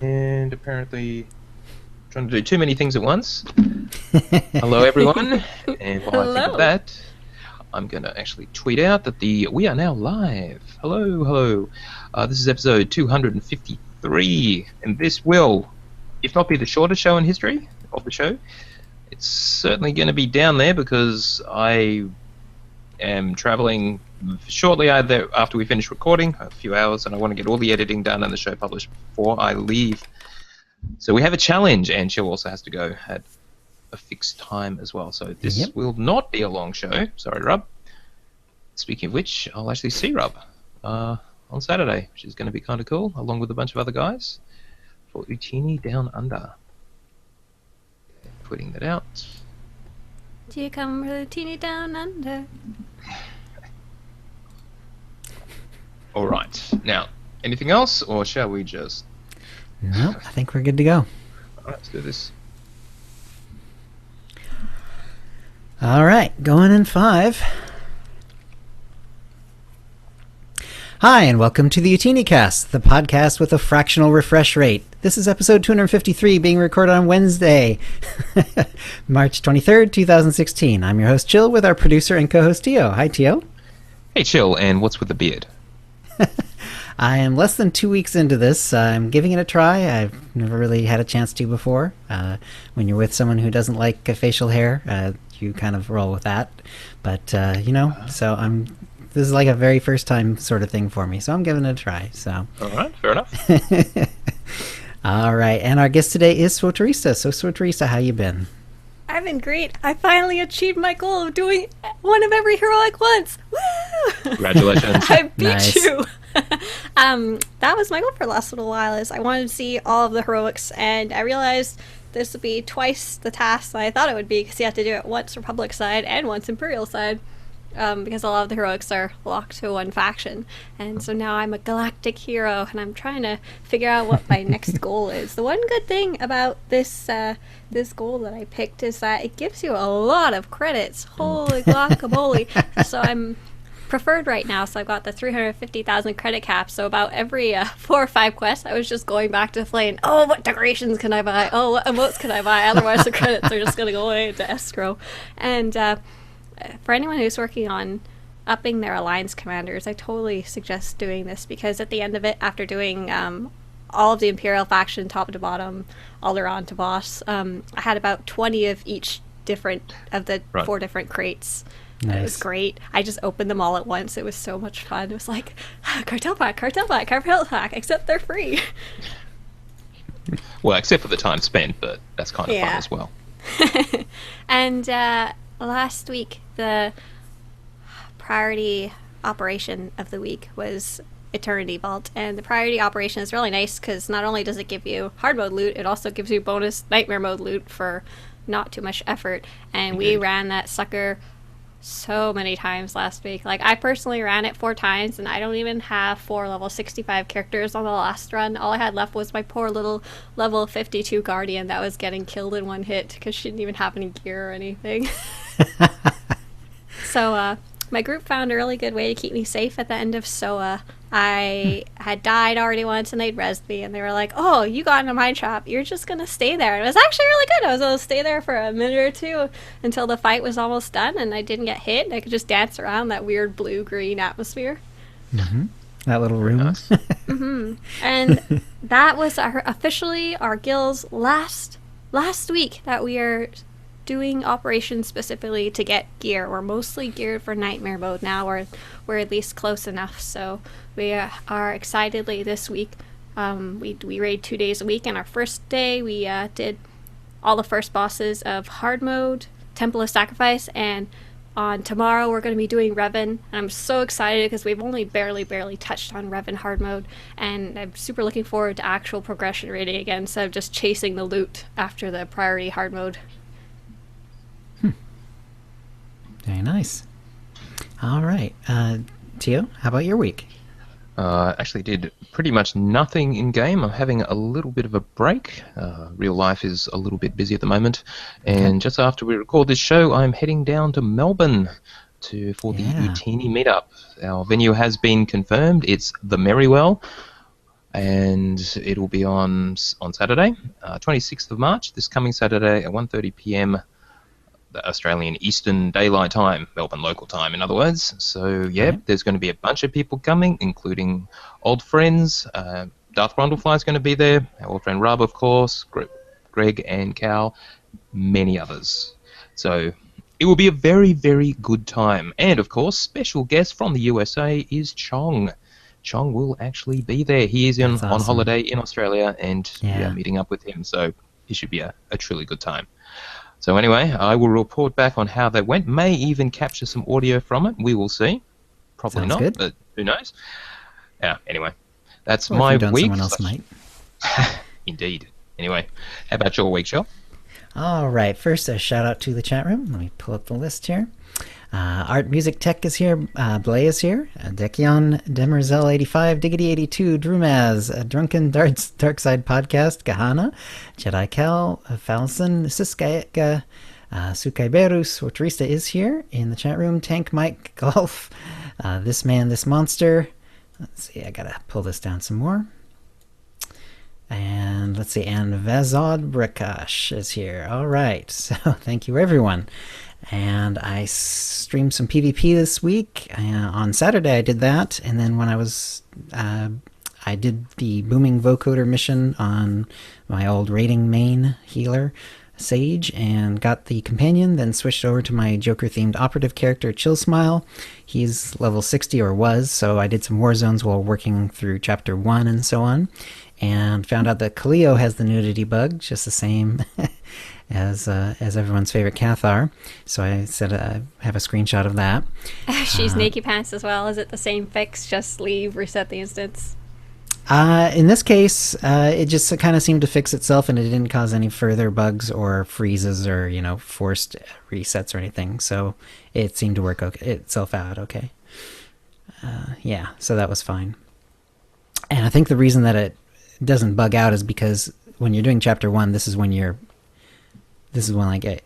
And apparently trying to do too many things at once. Hello, everyone. And while I think of that, I'm going to actually tweet out that we are now live. Hello. This is episode 253, and this will, if not be the shortest show in history of the show, it's certainly going to be down there because I am traveling shortly after we finish recording, a few hours, and I want to get all the editing done and the show published before I leave. So we have a challenge, and Chill also has to go at a fixed time as well. So this will not be a long show. Sorry, Rob. Speaking of which, I'll actually see Rob on Saturday, which is going to be kind of cool, along with a bunch of other guys for Utini Down Under. Putting that out. Do you come Utini Down Under? All right. Now, anything else, or shall we just... No, I think we're good to go. All right, let's do this. All right, going in 5. Hi, and welcome to the OotiniCast, the podcast with a fractional refresh rate. This is episode 253, being recorded on Wednesday, March 23rd, 2016. I'm your host, Chill, with our producer and co-host, Tio. Hi, Tio. Hey, Chill, and what's with the beard? I am less than 2 weeks into this. I'm giving it a try. I've never really had a chance to before. When you're with someone who doesn't like facial hair, you kind of roll with that. But, so this is like a very first time sort of thing for me. So I'm giving it a try. So. All right, fair enough. All right, and our guest today is Swoterista. So, Swoterista, how you been? I've been great. I finally achieved my goal of doing one of every heroic once. Woo! Congratulations. I beat Nice. you. That was my goal for the last little while. Is I wanted to see all of the heroics, and I realized this would be twice the task that I thought it would be because you have to do it once Republic side and once Imperial side. Because a lot of the heroics are locked to one faction. And so now I'm a galactic hero, and I'm trying to figure out what my next goal is. The one good thing about this goal that I picked is that it gives you a lot of credits. Holy guacamole. So I'm preferred right now, so I've got the 350,000 credit cap, so about every 4 or 5 quests, I was just going back to playing, what decorations can I buy? Oh, what emotes can I buy? Otherwise the credits are just going to go away into escrow. And for anyone who's working on upping their alliance commanders, I totally suggest doing this, because at the end of it, after doing all of the Imperial faction top to bottom, Alderaan to boss, I had about 20 of each of the 4 different crates. Nice. It was great. I just opened them all at once. It was so much fun. It was like, cartel pack, except they're free. Well, except for the time spent, but that's kind of fun as well. And last week, the priority operation of the week was Eternity Vault, and the priority operation is really nice because not only does it give you hard mode loot, it also gives you bonus nightmare mode loot for not too much effort. And we ran that sucker so many times last week. Like, I personally ran it 4 times, and I don't even have 4 level 65 characters on the last run. All I had left was my poor little level 52 Guardian that was getting killed in one hit because she didn't even have any gear or anything. So my group found a really good way to keep me safe at the end of SOA. I had died already once, and they'd rezzed me, and they were like, oh, you got in a mine trap, you're just gonna stay there. And it was actually really good. I was able to stay there for a minute or 2 until the fight was almost done, and I didn't get hit, and I could just dance around that weird blue-green atmosphere. Mm-hmm. That little room. Nice. Mm-hmm. And that was officially our guild's last week that we are doing operations specifically to get gear. We're mostly geared for nightmare mode now, or we're at least close enough. So we are excitedly this week. We raid 2 days a week, and our first day we did all the first bosses of hard mode, Temple of Sacrifice, and on tomorrow we're going to be doing Revan, and I'm so excited because we've only barely touched on Revan hard mode, and I'm super looking forward to actual progression rating again instead of just chasing the loot after the priority hard mode. Very nice. All right. Tio, how about your week? Actually did pretty much nothing in game. I'm having a little bit of a break. Real life is a little bit busy at the moment, and just after we record this show, I'm heading down to Melbourne for the Utini meetup. Our venue has been confirmed. It's the Merrywell. and it'll be on Saturday, 26th of March, this coming Saturday at 1:30 p.m. the Australian Eastern Daylight Time, Melbourne local time, in other words. So, yeah, Okay. there's going to be a bunch of people coming, including old friends. Darth Brundlefly is going to be there, our old friend Rub, of course, Greg and Cal, many others. So it will be a very, very good time. And, of course, special guest from the USA is Chong. Chong will actually be there. He is That's on awesome. holiday in Australia, and we Yeah. are meeting up with him. So it should be a truly good time. So anyway, I will report back on how that went. May even capture some audio from it. We will see. Probably Sounds not, good. but who knows? Yeah, anyway. That's Or if my you don't, week. someone else might. Indeed. Anyway, how about your week, Shel? All right. First, a shout out to the chat room. Let me pull up the list here. Art Music Tech is here. Blay is here. Dekion, Demerzel85, Diggity82, Drumaz, Drunken Darkside Podcast, Gahana, Jedi Cal, Falson, Siskaeka, Sukaiberus, Ortrista is here in the chat room. Tank Mike Golf, This Man, This Monster. Let's see, I gotta pull this down some more. And let's see, and Vazod Brakash is here. All right, so thank you everyone. And I streamed some PvP this week. On Saturday I did that, and then when I did the Booming Vocoder mission on my old raiding main healer, Sage, and got the companion, then switched over to my Joker-themed operative character, Chill Smile. He's level 60, or was, so I did some war zones while working through Chapter 1 and so on, and found out that Kaleo has the nudity bug, just the same as everyone's favorite Cathar. So I said I have a screenshot of that. She's naked pants as well. Is it the same fix? Just leave, reset the instance. In this case, it just kind of seemed to fix itself, and it didn't cause any further bugs or freezes or forced resets or anything. So it seemed to work itself out okay. Yeah, so that was fine. And I think the reason that it doesn't bug out is because when you're doing Chapter 1, this is when like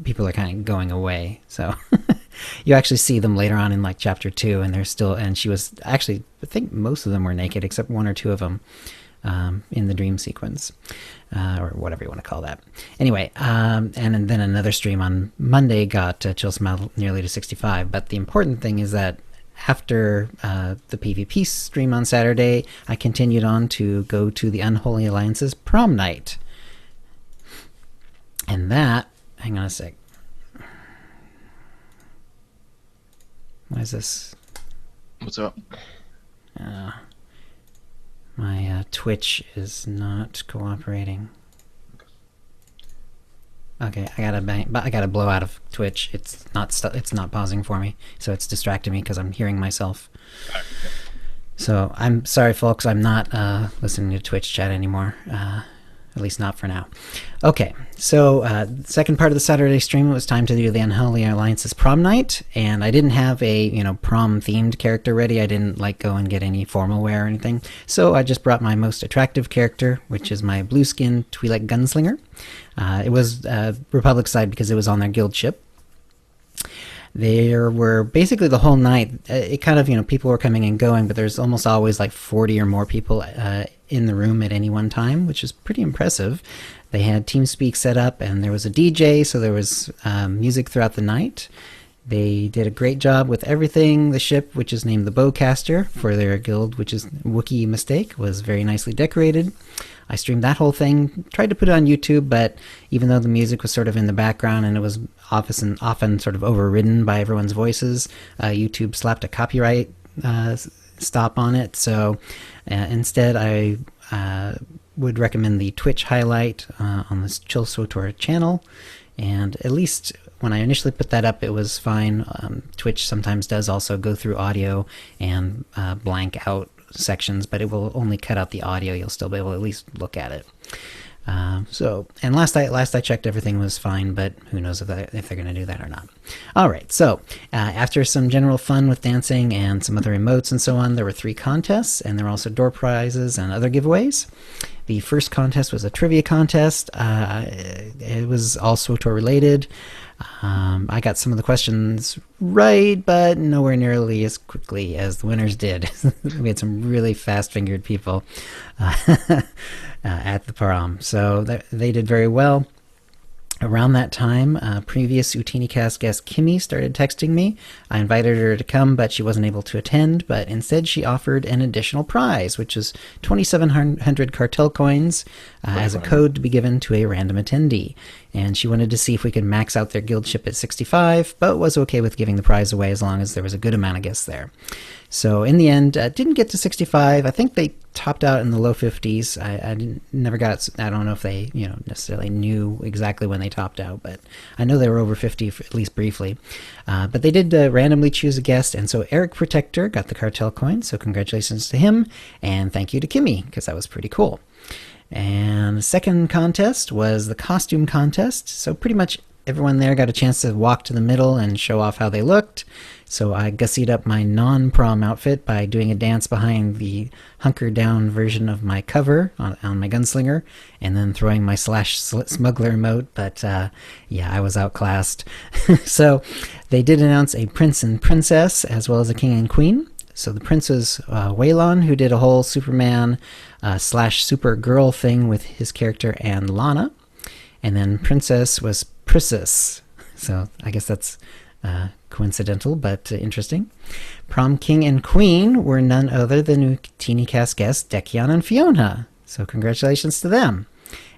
people are kind of going away. So you actually see them later on in like Chapter 2, and they're still, and she was actually, I think most of them were naked except one or two of them in the dream sequence, or whatever you want to call that. Anyway, and then another stream on Monday got Chill Smile nearly to 65. But the important thing is that after the PvP stream on Saturday, I continued on to go to the Unholy Alliance's prom night. And that, hang on a sec. What is this? What's up? My Twitch is not cooperating. Okay, I gotta blow out of Twitch. It's not pausing for me, so it's distracting me because I'm hearing myself. So I'm sorry, folks. I'm not listening to Twitch chat anymore. At least not for now. Okay, so second part of the Saturday stream, it was time to do the Unholy Alliance's prom night, and I didn't have a prom-themed character ready. I didn't go and get any formal wear or anything, so I just brought my most attractive character, which is my blue-skin Twi'lek Gunslinger. It was Republic side because it was on their guild ship. There were basically the whole night, it kind of, people were coming and going, but there's almost always like 40 or more people in the room at any one time, which is pretty impressive. They had TeamSpeak set up, and there was a DJ, so there was music throughout the night. They did a great job with everything. The ship, which is named the Bowcaster for their guild, which is Wookiee Mistake, was very nicely decorated. I streamed that whole thing, tried to put it on YouTube, but even though the music was sort of in the background and it was often sort of overridden by everyone's voices, YouTube slapped a copyright stop on it. So instead, I would recommend the Twitch highlight on this Chill SWTOR channel. And at least when I initially put that up, it was fine. Twitch sometimes does also go through audio and blank out sections, but it will only cut out the audio. You'll still be able to at least look at it. And last I checked, everything was fine, but who knows if they're going to do that or not. All right, so after some general fun with dancing and some other emotes and so on, there were 3 contests, and there were also door prizes and other giveaways. The first contest was a trivia contest. It was all SWTOR related. I got some of the questions right, but nowhere nearly as quickly as the winners did. We had some really fast-fingered people at the prom, so they did very well. Around that time, previous OotiniCast guest Kimmy started texting me. I invited her to come, but she wasn't able to attend, but instead she offered an additional prize, which is 2,700 cartel coins as a code to be given to a random attendee. And she wanted to see if we could max out their guild ship at 65, but was okay with giving the prize away as long as there was a good amount of guests there. So in the end, didn't get to 65. I think they topped out in the low 50s. I never got. I don't know if they necessarily knew exactly when they topped out, but I know they were over 50 at least briefly. But they did randomly choose a guest, and so Eric Protector got the cartel coin. So congratulations to him, and thank you to Kimmy because that was pretty cool. And the second contest was the costume contest. So pretty much everyone there got a chance to walk to the middle and show off how they looked. So I gussied up my non-prom outfit by doing a dance behind the hunker-down version of my cover on my gunslinger, and then throwing my /smuggler emote, but yeah, I was outclassed. So they did announce a prince and princess, as well as a king and queen. So the prince was Waylon, who did a whole Superman / Supergirl thing with his character and Lana. And then princess was Priscus. So I guess that's coincidental, but interesting. Prom king and queen were none other than OotiniCast guests Dekian and Fiona. So congratulations to them.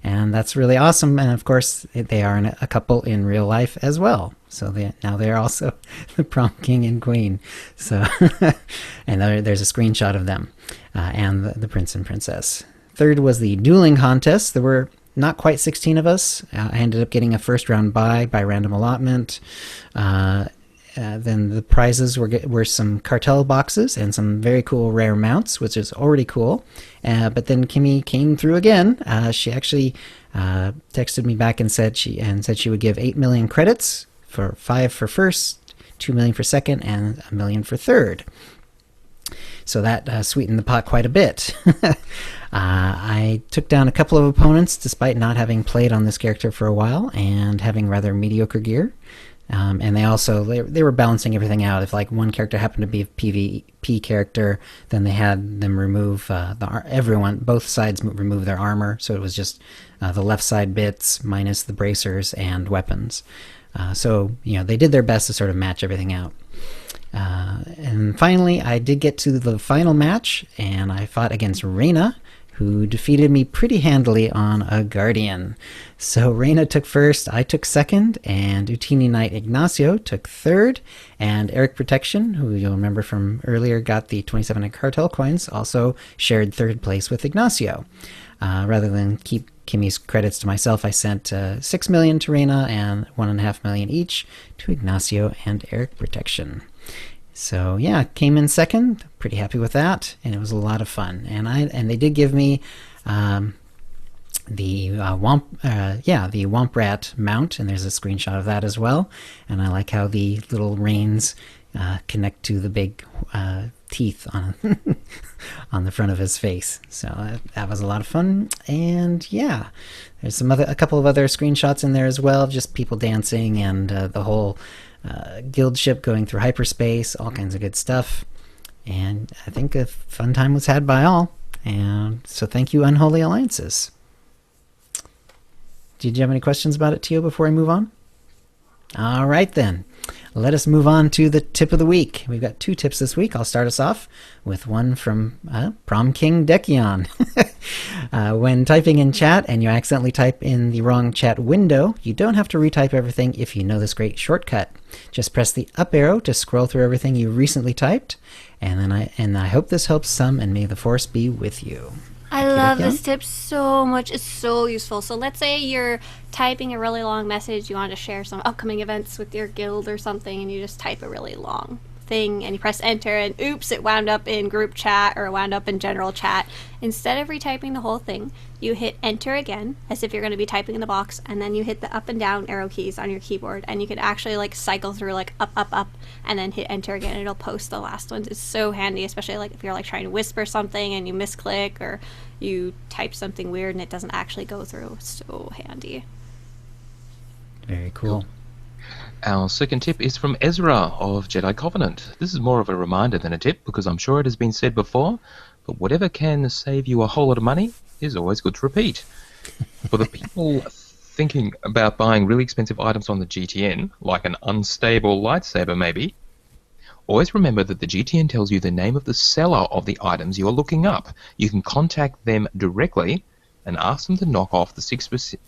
And that's really awesome. And of course, they are a couple in real life as well. So now they're also the prom king and queen. So, and there's a screenshot of them and the prince and princess. Third was the dueling contest. There were not quite 16 of us. I ended up getting a first round by random allotment. Then the prizes were some cartel boxes and some very cool rare mounts, which is already cool. But then Kimmy came through again. She actually texted me back and said she would give 8 million credits for 5 for first, 2 million for second, and 1 million for third. So that sweetened the pot quite a bit. I took down a couple of opponents despite not having played on this character for a while and having rather mediocre gear. And they were balancing everything out. If like one character happened to be a PvP character, then they had them remove both sides remove their armor. So it was just the left side bits minus the bracers and weapons. So they did their best to sort of match everything out. And finally, I did get to the final match, and I fought against Reyna, who defeated me pretty handily on a Guardian. So Reyna took first, I took second, and Utini Knight Ignacio took third, and Eric Protection, who you'll remember from earlier got the 27 cartel coins, also shared third place with Ignacio. Rather than keep Kimmy's credits to myself, I sent 6 million to Reyna and 1.5 million each to Ignacio and Eric Protection. So yeah, came in second. Pretty happy with that, and it was a lot of fun. And they did give me the Womp Rat mount, and there's a screenshot of that as well. And I like how the little reins connect to the big teeth on on the front of his face. So that was a lot of fun. And yeah, there's a couple of other screenshots in there as well, just people dancing and the whole guild ship going through hyperspace, all kinds of good stuff. And I think a fun time was had by all. And so thank you, Unholy Alliances. Did you have any questions about it, Tio, before I move on? All right, then. Let us move on to the tip of the week. We've got 2 tips this week. I'll start us off with one from Prom King Dekion. When typing in chat and you accidentally type in the wrong chat window, you don't have to retype everything if you know this great shortcut. Just press the up arrow to scroll through everything you recently typed, and I hope this helps some, and may the force be with you. I love this tip so much. It's so useful. So let's say you're typing a really long message. You want to share some upcoming events with your guild or something, and you just type a really long thing and you press enter and oops, it wound up in group chat or wound up in general chat. Instead of retyping the whole thing, you hit enter again as if you're going to be typing in the box, and then you hit the up and down arrow keys on your keyboard, and you can actually like cycle through like up and then hit enter again, and it'll post the last ones. It's so handy, especially like if you're like trying to whisper something and you misclick or you type something weird and it doesn't actually go through. It's so handy. Very cool. Our second tip is from Ezra of Jedi Covenant. This is more of a reminder than a tip, because I'm sure it has been said before, but whatever can save you a whole lot of money is always good to repeat. For the people thinking about buying really expensive items on the GTN, like an unstable lightsaber maybe, always remember that the GTN tells you the name of the seller of the items you are looking up. You can contact them directly and ask them to knock off the 6%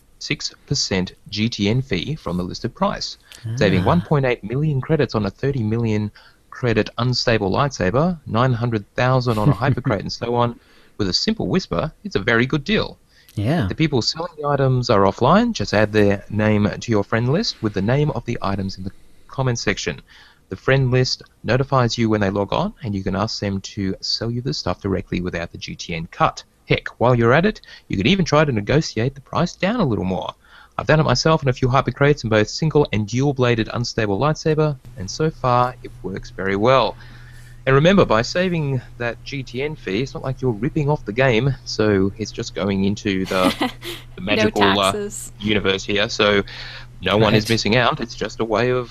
GTN fee from the listed price, saving 1.8 million credits on a 30 million credit unstable lightsaber, 900,000 on a hypercrate, and so on. With a simple whisper, it's a very good deal. Yeah. If the people selling the items are offline, just add their name to your friend list with the name of the items in the comments section. The friend list notifies you when they log on, and you can ask them to sell you the stuff directly without the GTN cut. Heck, while you're at it, you could even try to negotiate the price down a little more. I've done it myself in a few hypercrates in both single and dual-bladed unstable lightsaber, and so far it works very well. And remember, by saving that GTN fee, it's not like you're ripping off the game, so it's just going into the magical universe here, so no one is missing out. It's just a way of,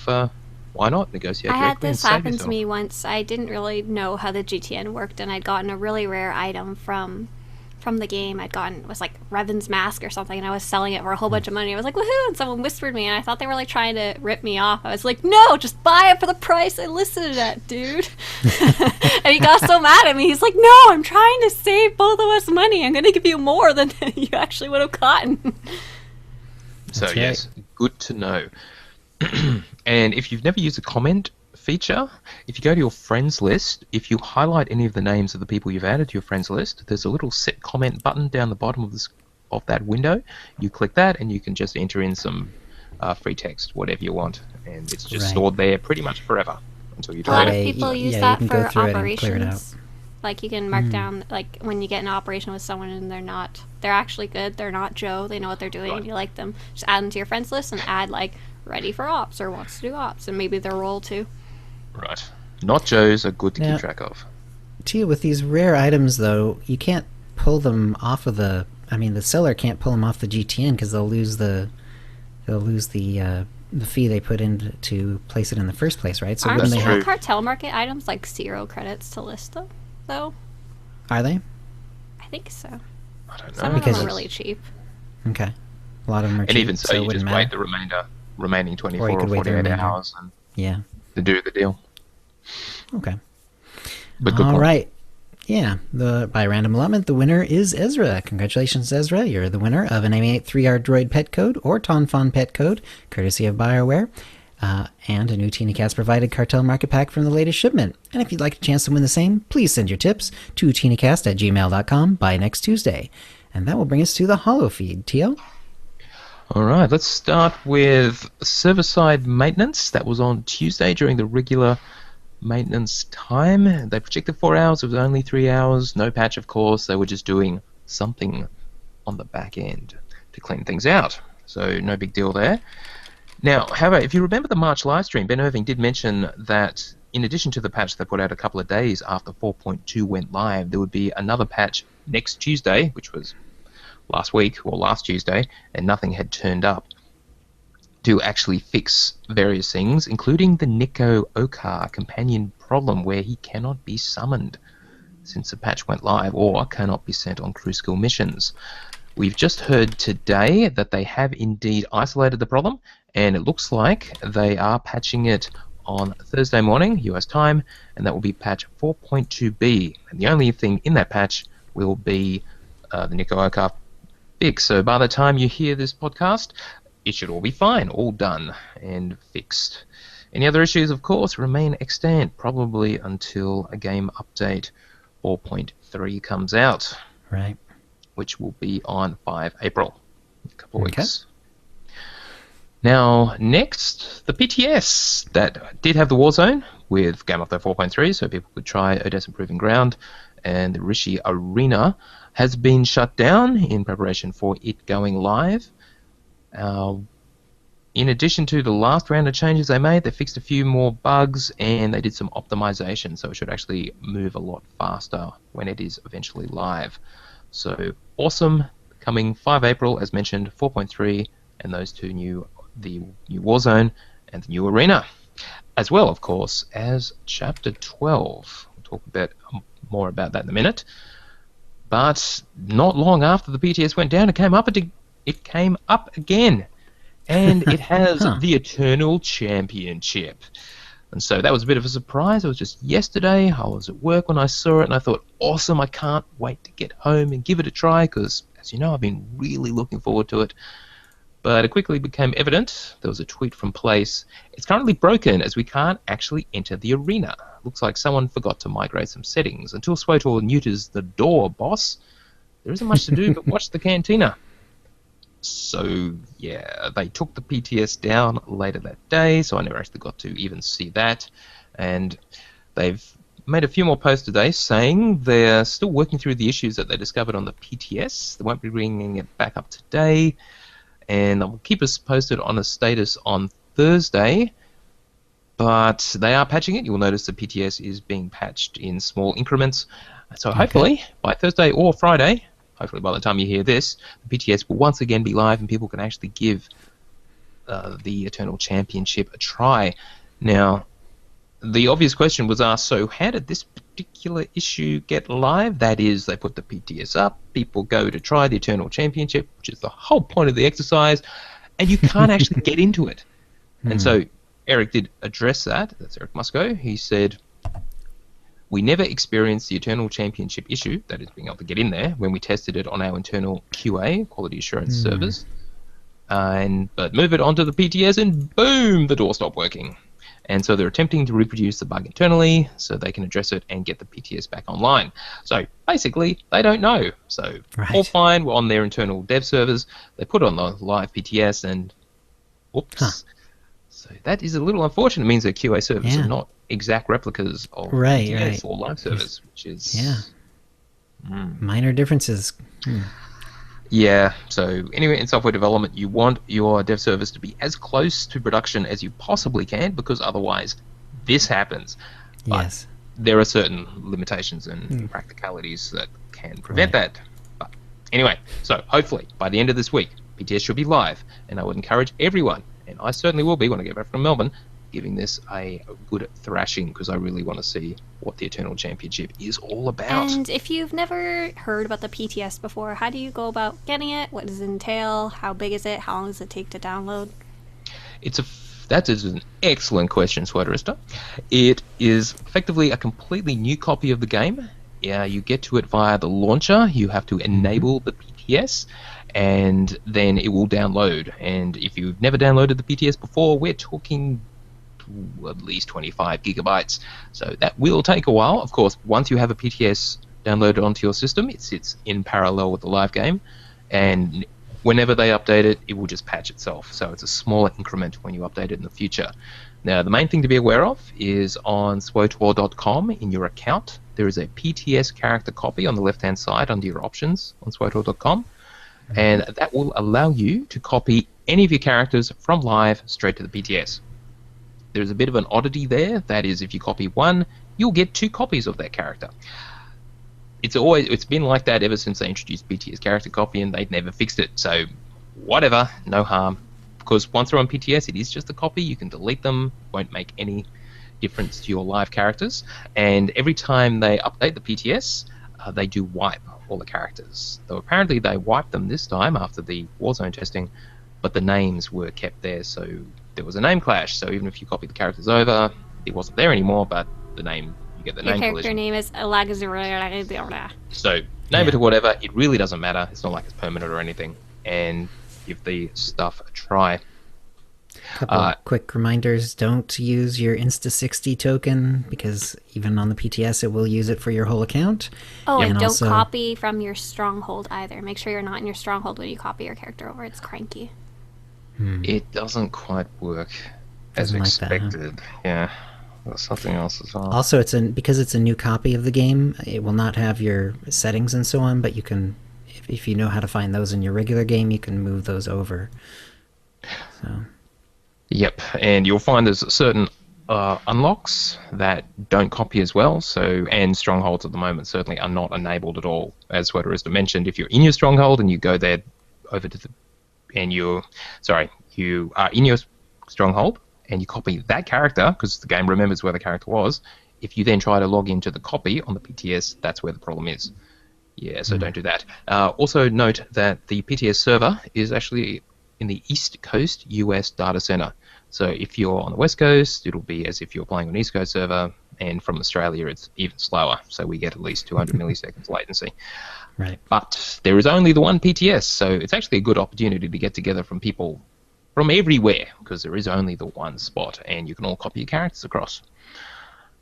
why not negotiate I directly had this and save happen yourself. to me once. I didn't really know how the GTN worked, and I'd gotten a really rare item from the game. I'd gotten, it was like Revan's mask or something, and I was selling it for a whole bunch of money. I was like, woohoo, and someone whispered me, and I thought they were like trying to rip me off. I was like, no, just buy it for the price I listed it at, dude. And he got so mad at me. He's like, no, I'm trying to save both of us money. I'm going to give you more than you actually would have gotten. So right. yes, good to know. And if you've never used a comment feature, if you go to your friends list, if you highlight any of the names of the people you've added to your friends list, there's a little set comment button down the bottom of that window. You click that and you can just enter in some free text, whatever you want, and it's just stored there pretty much forever until you A delete lot it. of people use you that can go for through it and clear it out. operations. Like you can mark down, like when you get in an operation with someone and they're actually good, they're not Joe, they know what they're doing, and you like them, just add them to your friends list and add like ready for ops or wants to do ops, and maybe their role too. Right. Not Joe's are good to Now, keep track of. Tia, with these rare items, though, you can't pull them off of the... I mean, the seller can't pull them off the GTN because they'll lose the fee they put in to place it in the first place, right? So Aren't wouldn't they some have... cartel market items like 0 credits to list them, though? Are they? I think so. I don't know. Some of them Because- are really cheap. Okay. A lot of them are And cheap, even so, it you wouldn't just matter. wait the remaining 24 Or you or could wait the 48 remainder. hours and Yeah. to do the deal. Okay. But good All point. right. Yeah. By random allotment, the winner is Ezra. Congratulations, Ezra. You're the winner of an M8 3R Droid pet code or Tonfon pet code, courtesy of BioWare, and a new OotiniCast provided cartel market pack from the latest shipment. And if you'd like a chance to win the same, please send your tips to OotiniCast@gmail.com by next Tuesday. And that will bring us to the holo feed. Tio? All right, let's start with server-side maintenance. That was on Tuesday during the regular maintenance time. They projected 4 hours. It was only 3 hours. No patch, of course. They were just doing something on the back end to clean things out. So no big deal there. Now, however, if you remember the March live stream, Ben Irving did mention that in addition to the patch they put out a couple of days after 4.2 went live, there would be another patch next Tuesday, which was last week or last Tuesday, and nothing had turned up to actually fix various things, including the Nico Okar companion problem where he cannot be summoned since the patch went live or cannot be sent on crew skill missions. We've just heard today that they have indeed isolated the problem, and it looks like they are patching it on Thursday morning, US time, and that will be patch 4.2b. And the only thing in that patch will be the Nico Okar fix. So by the time you hear this podcast, it should all be fine, all done and fixed. Any other issues, of course, remain extant, probably until a game update 4.3 comes out, Right. which will be on 5 April, a couple of weeks. Now, next, the PTS that did have the Warzone with Game of Thrones 4.3, so people could try Odessa Proving Ground, and the Rishi Arena has been shut down in preparation for it going live. In addition to the last round of changes they made, they fixed a few more bugs and they did some optimization, so it should actually move a lot faster when it is eventually live. So awesome, coming 5 April, as mentioned, 4.3, and those two the new Warzone and the new Arena. As well, of course, as Chapter 12. We'll talk a bit more about that in a minute. But not long after the PTS went down, it came up again. And it has the Eternal Championship. And so that was a bit of a surprise. It was just yesterday. I was at work when I saw it, and I thought, awesome, I can't wait to get home and give it a try, because, as you know, I've been really looking forward to it. But it quickly became evident. There was a tweet from Place. It's currently broken, as we can't actually enter the arena. Looks like someone forgot to migrate some settings. Until SWTOR neuters the door, boss, there isn't much to do but watch the cantina. So, yeah, they took the PTS down later that day, so I never actually got to even see that. And they've made a few more posts today saying they're still working through the issues that they discovered on the PTS. They won't be bringing it back up today, and they'll keep us posted on a status on Thursday. But they are patching it. You'll notice the PTS is being patched in small increments. So hopefully, by Thursday or Friday, hopefully by the time you hear this, the PTS will once again be live and people can actually give the Eternal Championship a try. Now, the obvious question was asked, so how did this particular issue get live? That is, they put the PTS up, people go to try the Eternal Championship, which is the whole point of the exercise, and you can't actually get into it. And so Eric did address that. That's Eric Musco. He said, we never experienced the Eternal Championship issue, that is being able to get in there, when we tested it on our internal QA, quality assurance servers. But move it onto the PTS and boom, the door stopped working. And so they're attempting to reproduce the bug internally so they can address it and get the PTS back online. So basically, they don't know. So all fine, we're on their internal dev servers. They put on the live PTS and whoops. So that is a little unfortunate. It means their QA servers are not exact replicas of PTS or live servers, which is minor differences. Yeah, so anyway, in software development, you want your dev servers to be as close to production as you possibly can, because otherwise this happens. But there are certain limitations and practicalities that can prevent that. But anyway, so hopefully by the end of this week, PTS should be live, and I would encourage everyone, and I certainly will be when I get back from Melbourne, giving this a good thrashing, because I really want to see what the Eternal Championship is all about. And if you've never heard about the PTS before, how do you go about getting it? What does it entail? How big is it? How long does it take to download? That is an excellent question, Sweaterista. It is effectively a completely new copy of the game. You get to it via the launcher. You have to enable the PTS, and then it will download. And if you've never downloaded the PTS before, we're talking at least 25 gigabytes. So that will take a while. Of course, once you have a PTS downloaded onto your system, it sits in parallel with the live game, and whenever they update it, it will just patch itself. So it's a smaller increment when you update it in the future. Now, the main thing to be aware of is on SWTOR.com in your account, there is a PTS character copy on the left-hand side under your options on SWTOR.com, and that will allow you to copy any of your characters from live straight to the PTS. There's a bit of an oddity there. That is, if you copy one, you'll get 2 copies of that character. It's been like that ever since they introduced PTS character copy, and they've never fixed it. So whatever, no harm. Because once they're on PTS, it is just a copy. You can delete them. Won't make any difference to your live characters. And every time they update the PTS, they do wipe all the characters. Though apparently they wiped them this time after the Warzone testing, but the names were kept there, so there was a name clash. So even if you copy the characters over, it wasn't there anymore, but the name, you get the name collision. Your character name is Alagazura. So name it or whatever, it really doesn't matter. It's not like it's permanent or anything. And give the stuff a try. Couple quick reminders: don't use your Insta60 token, because even on the PTS it will use it for your whole account. Oh, and don't copy from your stronghold either. Make sure you're not in your stronghold when you copy your character over. It's cranky. It doesn't quite work as expected. Yeah. There's something else as well. Also, because it's a new copy of the game, it will not have your settings and so on, but you can, if you know how to find those in your regular game, you can move those over. So. Yep, and you'll find there's certain unlocks that don't copy as well. So, and strongholds at the moment certainly are not enabled at all. As Sweaterista mentioned, if you're in your stronghold and you go there over to you are in your stronghold and you copy that character, because the game remembers where the character was, if you then try to log into the copy on the PTS, that's where the problem is. Yeah, so don't do that. Also note that the PTS server is actually in the East Coast US data center. So if you're on the West Coast, it'll be as if you're playing on East Coast server, and from Australia, it's even slower. So we get at least 200 milliseconds latency. Right. But there is only the one PTS, so it's actually a good opportunity to get together from people from everywhere, because there is only the one spot, and you can all copy your characters across.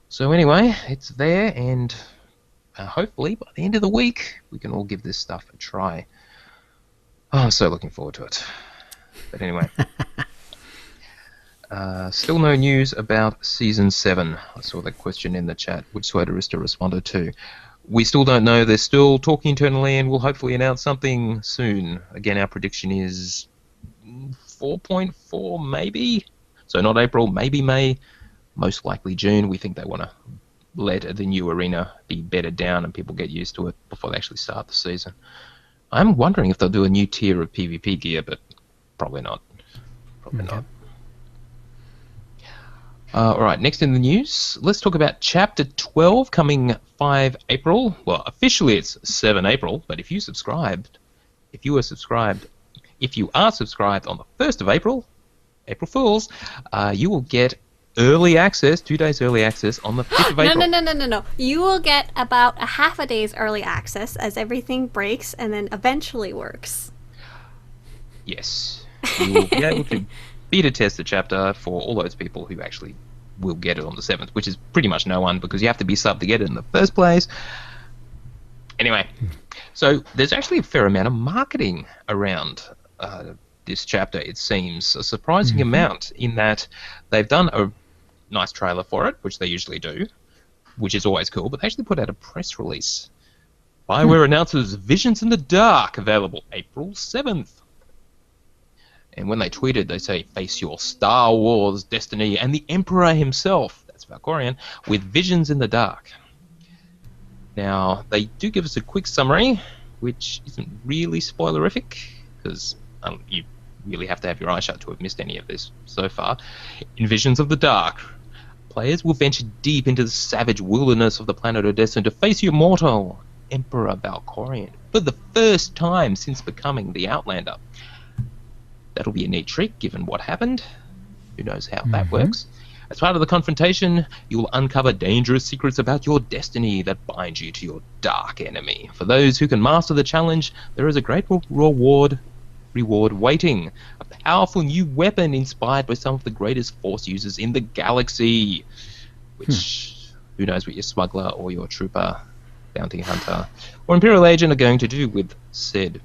So anyway, it's there, and hopefully by the end of the week, we can all give this stuff a try. Oh, I'm so looking forward to it. But anyway. Still no news about Season 7. I saw that question in the chat, which Sweaterista responded to. We still don't know. They're still talking internally, and we'll hopefully announce something soon. Again, our prediction is 4.4, maybe? So not April, maybe May, most likely June. We think they want to let the new arena be bedded down and people get used to it before they actually start the season. I'm wondering if they'll do a new tier of PvP gear, but probably not. Probably not. Alright, next in the news, let's talk about Chapter 12 coming 5 April. Well, officially it's 7 April, but if you are subscribed on the 1st of April, April Fools, you will get early access, 2 days early access on the 5th of April. No. You will get about a half a day's early access as everything breaks and then eventually works. Yes. You will be able to beta test the chapter for all those people who actually will get it on the 7th, which is pretty much no one, because you have to be sub to get it in the first place. Anyway, so there's actually a fair amount of marketing around this chapter, it seems. A surprising amount, in that they've done a nice trailer for it, which they usually do, which is always cool, but they actually put out a press release. BioWare announces Visions in the Dark, available April 7th. And when they tweeted, they say, face your Star Wars destiny and the Emperor himself, that's Valkorion, with Visions in the Dark. Now, they do give us a quick summary, which isn't really spoilerific, because you really have to have your eyes shut to have missed any of this so far. In Visions of the Dark, players will venture deep into the savage wilderness of the planet Odessa to face your mortal Emperor Valkorion for the first time since becoming the Outlander. That'll be a neat trick, given what happened. Who knows how that works. As part of the confrontation, you will uncover dangerous secrets about your destiny that bind you to your dark enemy. For those who can master the challenge, there is a great reward waiting. A powerful new weapon inspired by some of the greatest Force users in the galaxy. Which, who knows what your smuggler or your trooper, bounty hunter, or Imperial agent are going to do with said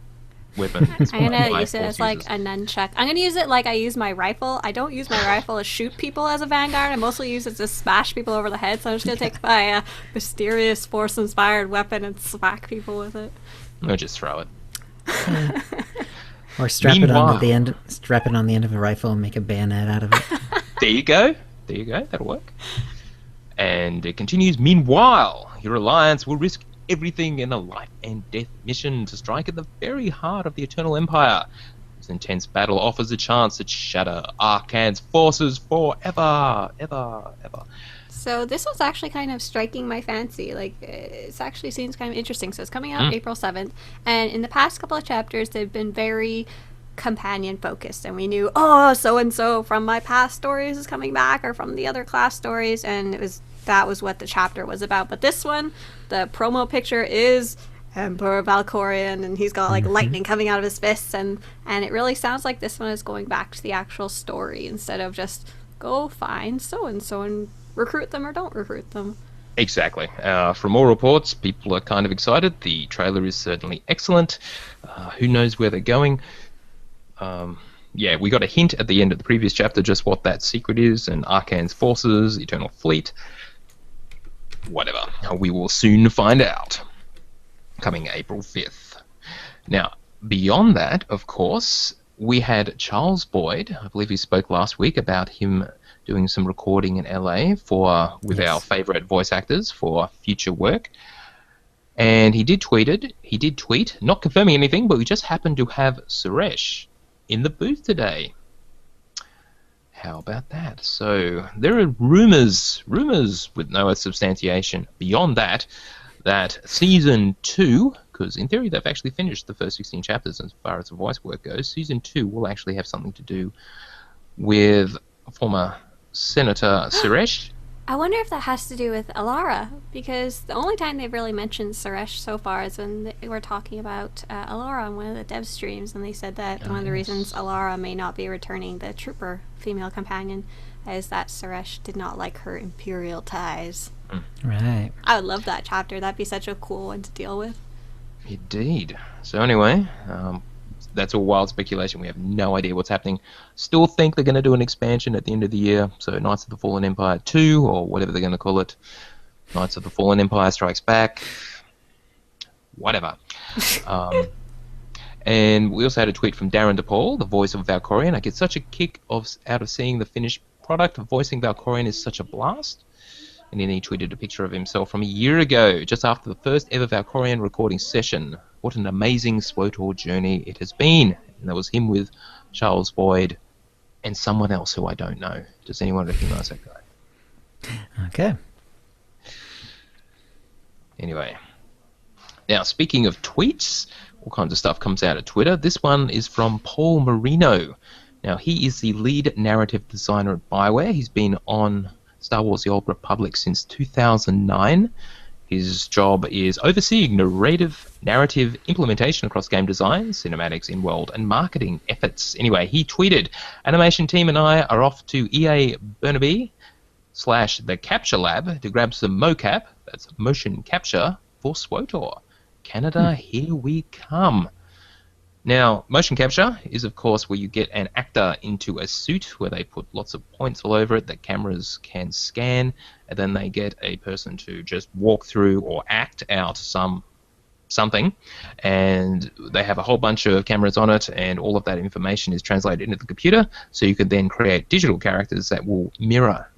weapon. I'm gonna use it as like a nunchuck. I'm gonna use it like I use my rifle. I don't use my rifle to shoot people as a vanguard. I mostly use it to smash people over the head. So I'm just gonna take my mysterious Force-inspired weapon and smack people with it. Or just throw it. Or strap it on the end of a rifle and make a bayonet out of it. There you go. That'll work. And it continues. Meanwhile, your alliance will risk everything in a life and death mission to strike at the very heart of the Eternal Empire. This intense battle offers a chance to shatter Arkhan's forces forever, ever. So this was actually kind of striking my fancy. Like, it actually seems kind of interesting. So it's coming out April 7th, and in the past couple of chapters, they've been very companion focused, and we knew, so and so from my past stories is coming back, or from the other class stories, and that was what the chapter was about. But this one, the promo picture is Emperor Valkorion, and he's got like lightning coming out of his fists, and it really sounds like this one is going back to the actual story instead of just go find so and so and recruit them or don't recruit them. Exactly. From all reports, people are kind of excited. The trailer is certainly excellent. Who knows where they're going? yeah, we got a hint at the end of the previous chapter just what that secret is, and Arcane's forces, Eternal Fleet, whatever. We will soon find out. Coming April 5th. Now, beyond that, of course, we had Charles Boyd. I believe he spoke last week about him doing some recording in LA with our favourite voice actors for future work. And he did tweet, not confirming anything, but we just happened to have Suresh in the booth today. How about that? So there are rumours with no substantiation beyond that Season 2, because in theory they've actually finished the first 16 chapters as far as the voice work goes, Season 2 will actually have something to do with former Senator Suresh. I wonder if that has to do with Alara, because the only time they've really mentioned Suresh so far is when they were talking about Alara on one of the dev streams, and they said that one of the reasons Alara may not be returning the trooper female companion is that Suresh did not like her imperial ties. Right. I would love that chapter. That'd be such a cool one to deal with. Indeed. So anyway, that's all wild speculation. We have no idea what's happening. Still think they're going to do an expansion at the end of the year. So Knights of the Fallen Empire 2, or whatever they're going to call it. Knights of the Fallen Empire Strikes Back. Whatever. And we also had a tweet from Darren DePaul, the voice of Valkorion. I get such a kick out of seeing the finished product. Voicing Valkorion is such a blast. And then he tweeted a picture of himself from a year ago, just after the first ever Valkorion recording session. What an amazing SWOTOR journey it has been. And that was him with Charles Boyd and someone else who I don't know. Does anyone recognize that guy? Okay. Anyway. Now, speaking of tweets, all kinds of stuff comes out of Twitter. This one is from Paul Marino. Now, he is the lead narrative designer at BioWare. He's been on Star Wars The Old Republic since 2009. His job is overseeing narrative implementation across game design, cinematics, in-world, and marketing efforts. Anyway, he tweeted, "Animation team and I are off to EA Burnaby / the Capture Lab to grab some mocap, that's motion capture, for SWOTOR. Canada, here we come." Now, motion capture is, of course, where you get an actor into a suit where they put lots of points all over it that cameras can scan, and then they get a person to just walk through or act out something, and they have a whole bunch of cameras on it, and all of that information is translated into the computer, so you can then create digital characters that will mirror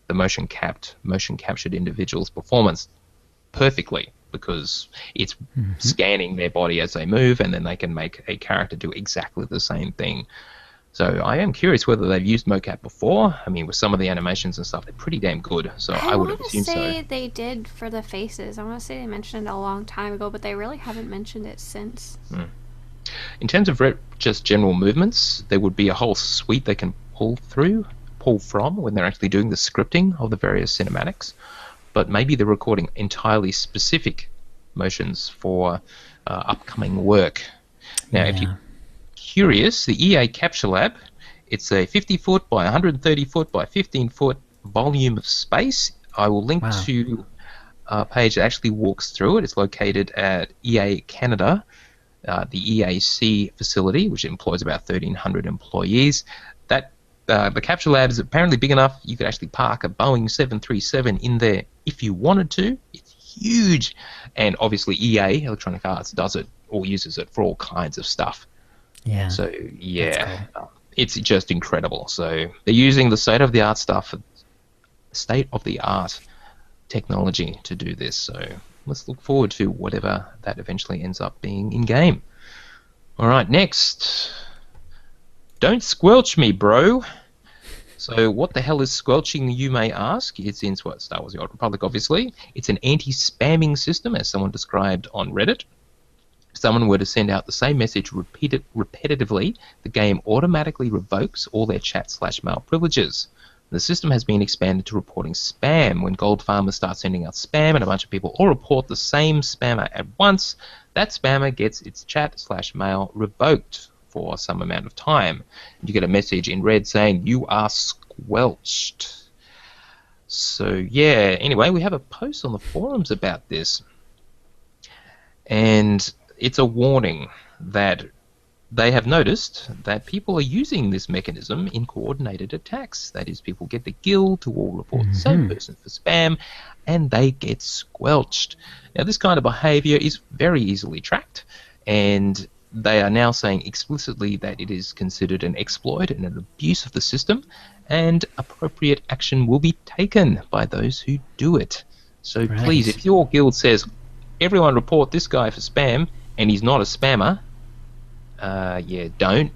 the motion captured individual's performance perfectly, because it's scanning their body as they move, and then they can make a character do exactly the same thing. So I am curious whether they've used mocap before. I mean, with some of the animations and stuff, they're pretty damn good. So I would assume so. I want to say they did for the faces. I want to say they mentioned it a long time ago, but they really haven't mentioned it since. In terms of just general movements, there would be a whole suite they can pull from when they're actually doing the scripting of the various cinematics. But maybe they're recording entirely specific motions for upcoming work. Now, if you're curious, the EA Capture Lab, it's a 50-foot by 130-foot by 15-foot volume of space. I will link to a page that actually walks through it. It's located at EA Canada, the EAC facility, which employs about 1,300 employees. The Capture Lab is apparently big enough you could actually park a Boeing 737 in there if you wanted to. It's huge. And obviously EA, Electronic Arts, does it or uses it for all kinds of stuff. Yeah. So, yeah, it's just incredible. So they're using the state-of-the-art technology to do this. So let's look forward to whatever that eventually ends up being in-game. All right, next. Don't squelch me, bro. So what the hell is squelching, you may ask? It's in Star Wars The Old Republic, obviously. It's an anti-spamming system, as someone described on Reddit. If someone were to send out the same message repetitively, the game automatically revokes all their chat/mail privileges. The system has been expanded to reporting spam. When gold farmers start sending out spam and a bunch of people all report the same spammer at once, that spammer gets its chat/mail revoked for some amount of time. You get a message in red saying you are squelched. So yeah, anyway, we have a post on the forums about this, and it's a warning that they have noticed that people are using this mechanism in coordinated attacks. That is, people get the guild to all report the same person for spam, and they get squelched. Now, this kind of behavior is very easily tracked, and they are now saying explicitly that it is considered an exploit and an abuse of the system, and appropriate action will be taken by those who do it. So please, if your guild says, everyone report this guy for spam, and he's not a spammer, don't,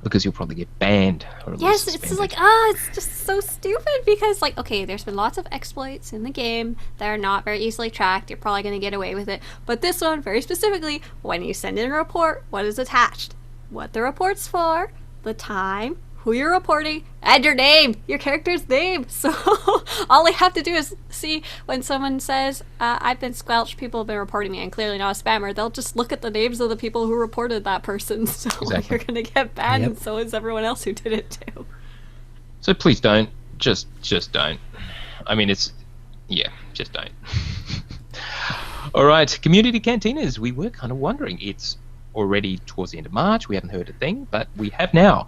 because you'll probably get banned. Or at Yes, least it's suspended. like, it's just so stupid because, like, okay, there's been lots of exploits in the game that are not very easily tracked. You're probably going to get away with it. But this one, very specifically, when you send in a report, what is attached? What the report's for, the time, who you're reporting, and your name, your character's name. So all they have to do is see when someone says, I've been squelched, people have been reporting me, and clearly not a spammer, they'll just look at the names of the people who reported that person. So Exactly. you're going to get banned, and so is everyone else who did it too. So please don't. Just don't. I mean, just don't. All right, community cantinas. We were kind of wondering. It's already towards the end of March. We haven't heard a thing, but we have now.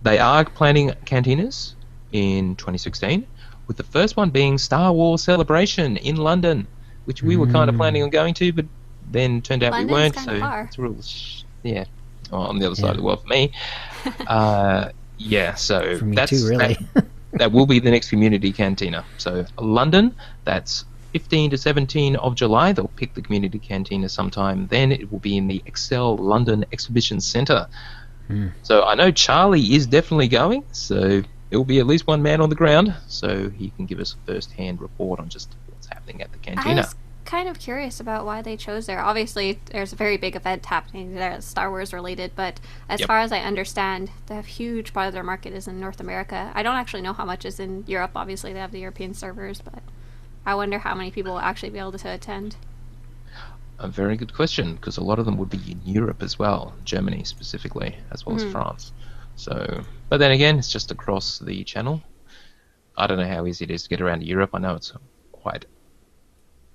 They are planning cantinas in 2016, with the first one being Star Wars Celebration in London, which we were kind of planning on going to, but then turned out London's we weren't. kinda So far. it's a real, on the other side of the world for me. So For me that's too, really. that will be the next community cantina. So London, that's 15 to 17 of July. They'll pick the community cantina sometime. Then it will be in the Excel London Exhibition Centre. So I know Charlie is definitely going, so there will be at least one man on the ground, so he can give us a first-hand report on just what's happening at the I cantina. was kind of curious about why they chose there. Obviously, there's a very big event happening there that's Star Wars related, but as Yep. far as I understand, the huge part of their market is in North America. I don't actually know how much is in Europe. Obviously, they have the European servers, but I wonder how many people will actually be able to attend. A very good question, because a lot of them would be in Europe as well, Germany specifically, as well as France. So, but then again, it's just across the channel. I don't know how easy it is to get around to Europe. I know it's quite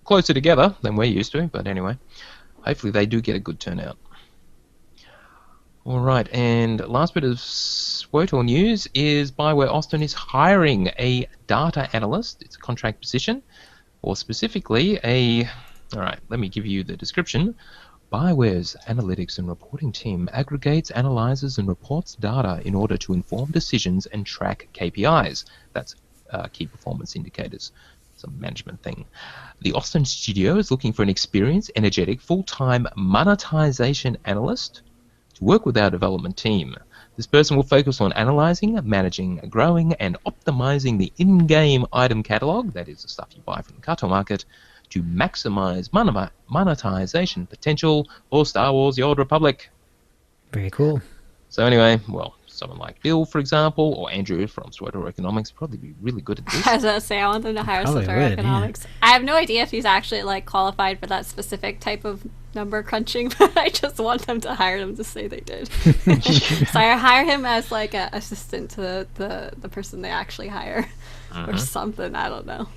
closer together than we're used to, but anyway, hopefully they do get a good turnout. All right, and last bit of SWOTOR news is Bioware Austin is hiring a data analyst. It's a contract position, or specifically all right, let me give you the description. Bioware's analytics and reporting team aggregates, analyzes, and reports data in order to inform decisions and track KPIs. That's key performance indicators. It's a management thing. The Austin studio is looking for an experienced, energetic, full-time monetization analyst to work with our development team. This person will focus on analyzing, managing, growing, and optimizing the in-game item catalog, that is the stuff you buy from the cartel market, to maximize monetization potential for Star Wars The Old Republic. Very cool. So anyway, well, someone like Bill, for example, or Andrew from SWOTOR Economics would probably be really good at this. I was going to say, I want them to hire Probably Software would, Economics. I have no idea if he's actually, like, qualified for that specific type of number crunching, but I just want them to hire him to say they did. So I hire him as, like, an assistant to the person they actually hire. Or something, I don't know.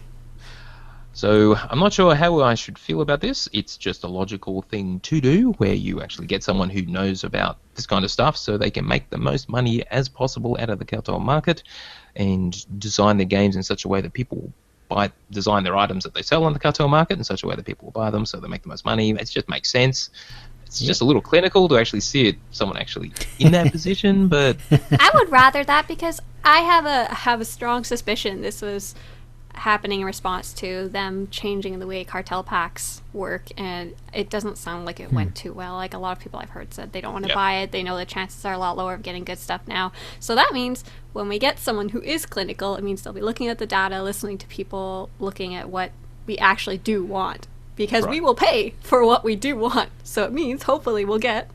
So I'm not sure how I should feel about this. It's just a logical thing to do, where you actually get someone who knows about this kind of stuff so they can make the most money as possible out of the cartel market and design their games in such a way that people design their items that they sell on the cartel market in such a way that people will buy them so they make the most money. It just makes sense. It's just a little clinical to actually see someone actually in that position, but I would rather that because I have a strong suspicion this was happening in response to them changing the way cartel packs work, and it doesn't sound like it went too well. Like, a lot of people I've heard said they don't want to buy it. They know the chances are a lot lower of getting good stuff now. So that means when we get someone who is clinical, it means they'll be looking at the data, listening to people, looking at what we actually do want, because we will pay for what we do want. So it means hopefully we'll get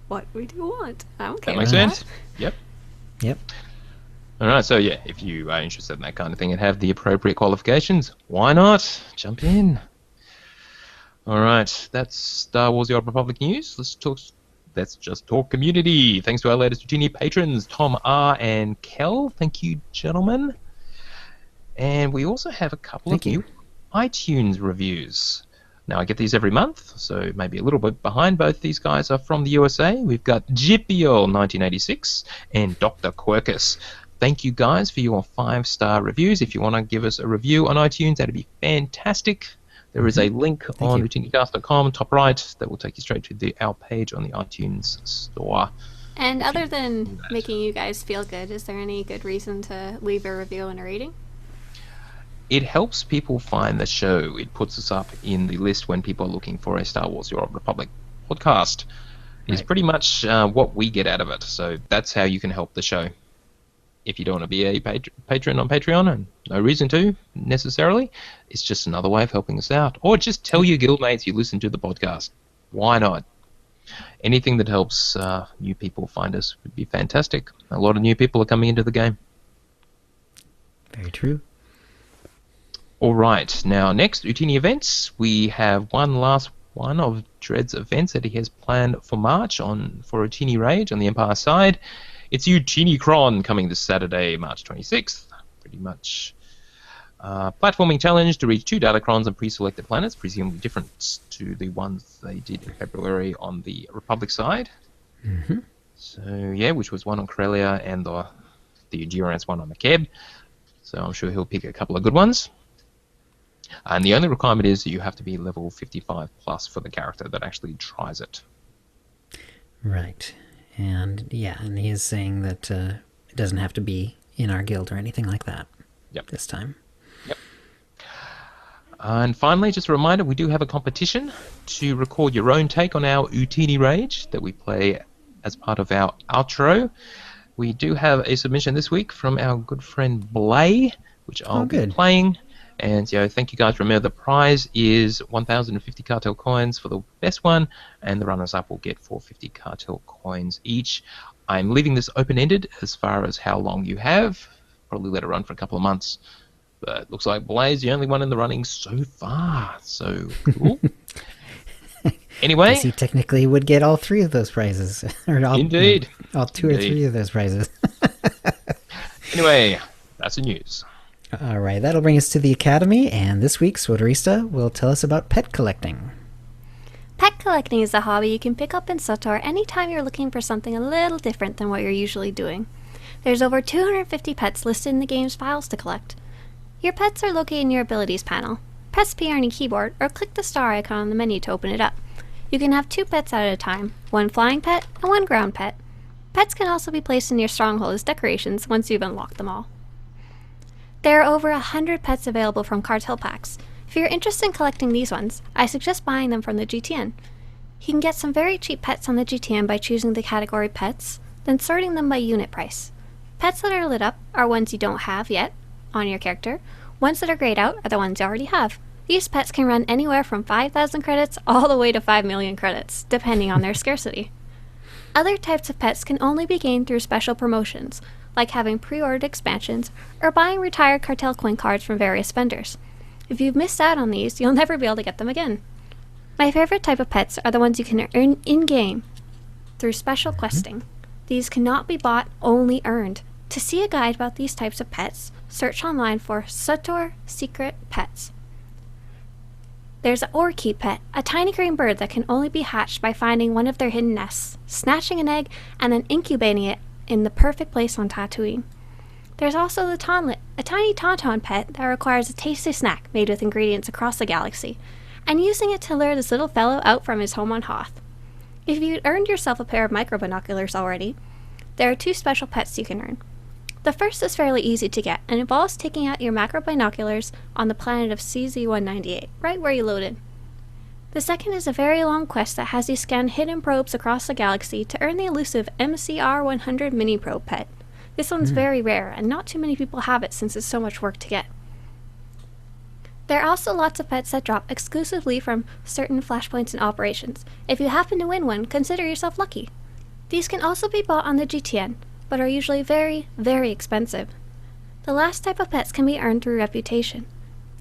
what we do want. I don't care. that makes sense. Yep. Yep. All right, so yeah, if you are interested in that kind of thing and have the appropriate qualifications, why not? Jump in. All right, that's Star Wars The Old Republic news. Let's just talk community. Thanks to our latest Ootini patrons, Tom R. and Kel. Thank you, gentlemen. And we also have a couple of new iTunes reviews. Now, I get these every month, so maybe a little bit behind. Both these guys are from the USA. We've got Jipiol 1986 and Dr. Quirkus. Thank you guys for your 5-star reviews. If you want to give us a review on iTunes, that'd be fantastic. There is a link on OotiniCast.com, top right, that will take you straight to our page on the iTunes store. And other than making you guys feel good, is there any good reason to leave a review and a rating? It helps people find the show. It puts us up in the list when people are looking for a Star Wars: The Old Republic podcast. It's pretty much what we get out of it. So that's how you can help the show. If you don't want to be a patron on Patreon, and no reason to necessarily, it's just another way of helping us out. Or just tell your guildmates you listen to the podcast. Why not? Anything that helps new people find us would be fantastic. A lot of new people are coming into the game. Very true. All right, now next, Utini events. We have one last one of Dred's events that he has planned for March for Utini Rage on the Empire side. It's UtiniCron coming this Saturday, March 26th. Pretty much platforming challenge to reach 2 Datacrons and pre-selected planets, presumably different to the ones they did in February on the Republic side. Mm-hmm. So, yeah, which was one on Corellia and the Endurance one on Makeb. So I'm sure he'll pick a couple of good ones. And the only requirement is that you have to be level 55 plus for the character that actually tries it. Right. And yeah, and he is saying that it doesn't have to be in our guild or anything like that. Yep. This time. Yep. And finally, just a reminder, we do have a competition to record your own take on our Utini Rage that we play as part of our outro. We do have a submission this week from our good friend Blay, which I'll be playing. And thank you guys. Remember, the prize is 1,050 cartel coins for the best one, and the runners-up will get 450 cartel coins each. I'm leaving this open-ended as far as how long you have. Probably let it run for a couple of months. But it looks like Blaze the only one in the running so far. So cool. Anyway, I guess he technically would get all 3 of those prizes. Indeed. All 2 or 3 of those prizes. Anyway, that's the news. All right, that'll bring us to the Academy, and this week Swadarista will tell us about pet collecting. Pet collecting is a hobby you can pick up in SWTOR anytime you're looking for something a little different than what you're usually doing. There's over 250 pets listed in the game's files to collect. Your pets are located in your abilities panel. Press P on your keyboard or click the star icon on the menu to open it up. You can have 2 pets at a time, 1 flying pet and 1 ground pet. Pets can also be placed in your stronghold as decorations once you've unlocked them all. There are over 100 pets available from cartel packs. If you're interested in collecting these ones, I suggest buying them from the GTN. You can get some very cheap pets on the GTN by choosing the category Pets, then sorting them by unit price. Pets that are lit up are ones you don't have yet on your character. Ones that are grayed out are the ones you already have. These pets can run anywhere from 5,000 credits all the way to 5 million credits, depending on their scarcity. Other types of pets can only be gained through special promotions, like having pre-ordered expansions or buying retired cartel coin cards from various vendors. If you've missed out on these, you'll never be able to get them again. My favorite type of pets are the ones you can earn in-game through special questing. These cannot be bought, only earned. To see a guide about these types of pets, search online for SWTOR Secret Pets. There's an Orchid pet, a tiny green bird that can only be hatched by finding one of their hidden nests, snatching an egg, and then incubating it in the perfect place on Tatooine. There's also the Tonlet, a tiny tauntaun pet that requires a tasty snack made with ingredients across the galaxy, and using it to lure this little fellow out from his home on Hoth. If you'd earned yourself a pair of microbinoculars already, there are 2 special pets you can earn. The first is fairly easy to get and involves taking out your macrobinoculars on the planet of CZ-198, right where you loaded. The second is a very long quest that has you scan hidden probes across the galaxy to earn the elusive MCR-100 mini probe pet. This one's very rare, and not too many people have it since it's so much work to get. There are also lots of pets that drop exclusively from certain flashpoints and operations. If you happen to win one, consider yourself lucky. These can also be bought on the GTN, but are usually very, very expensive. The last type of pets can be earned through reputation.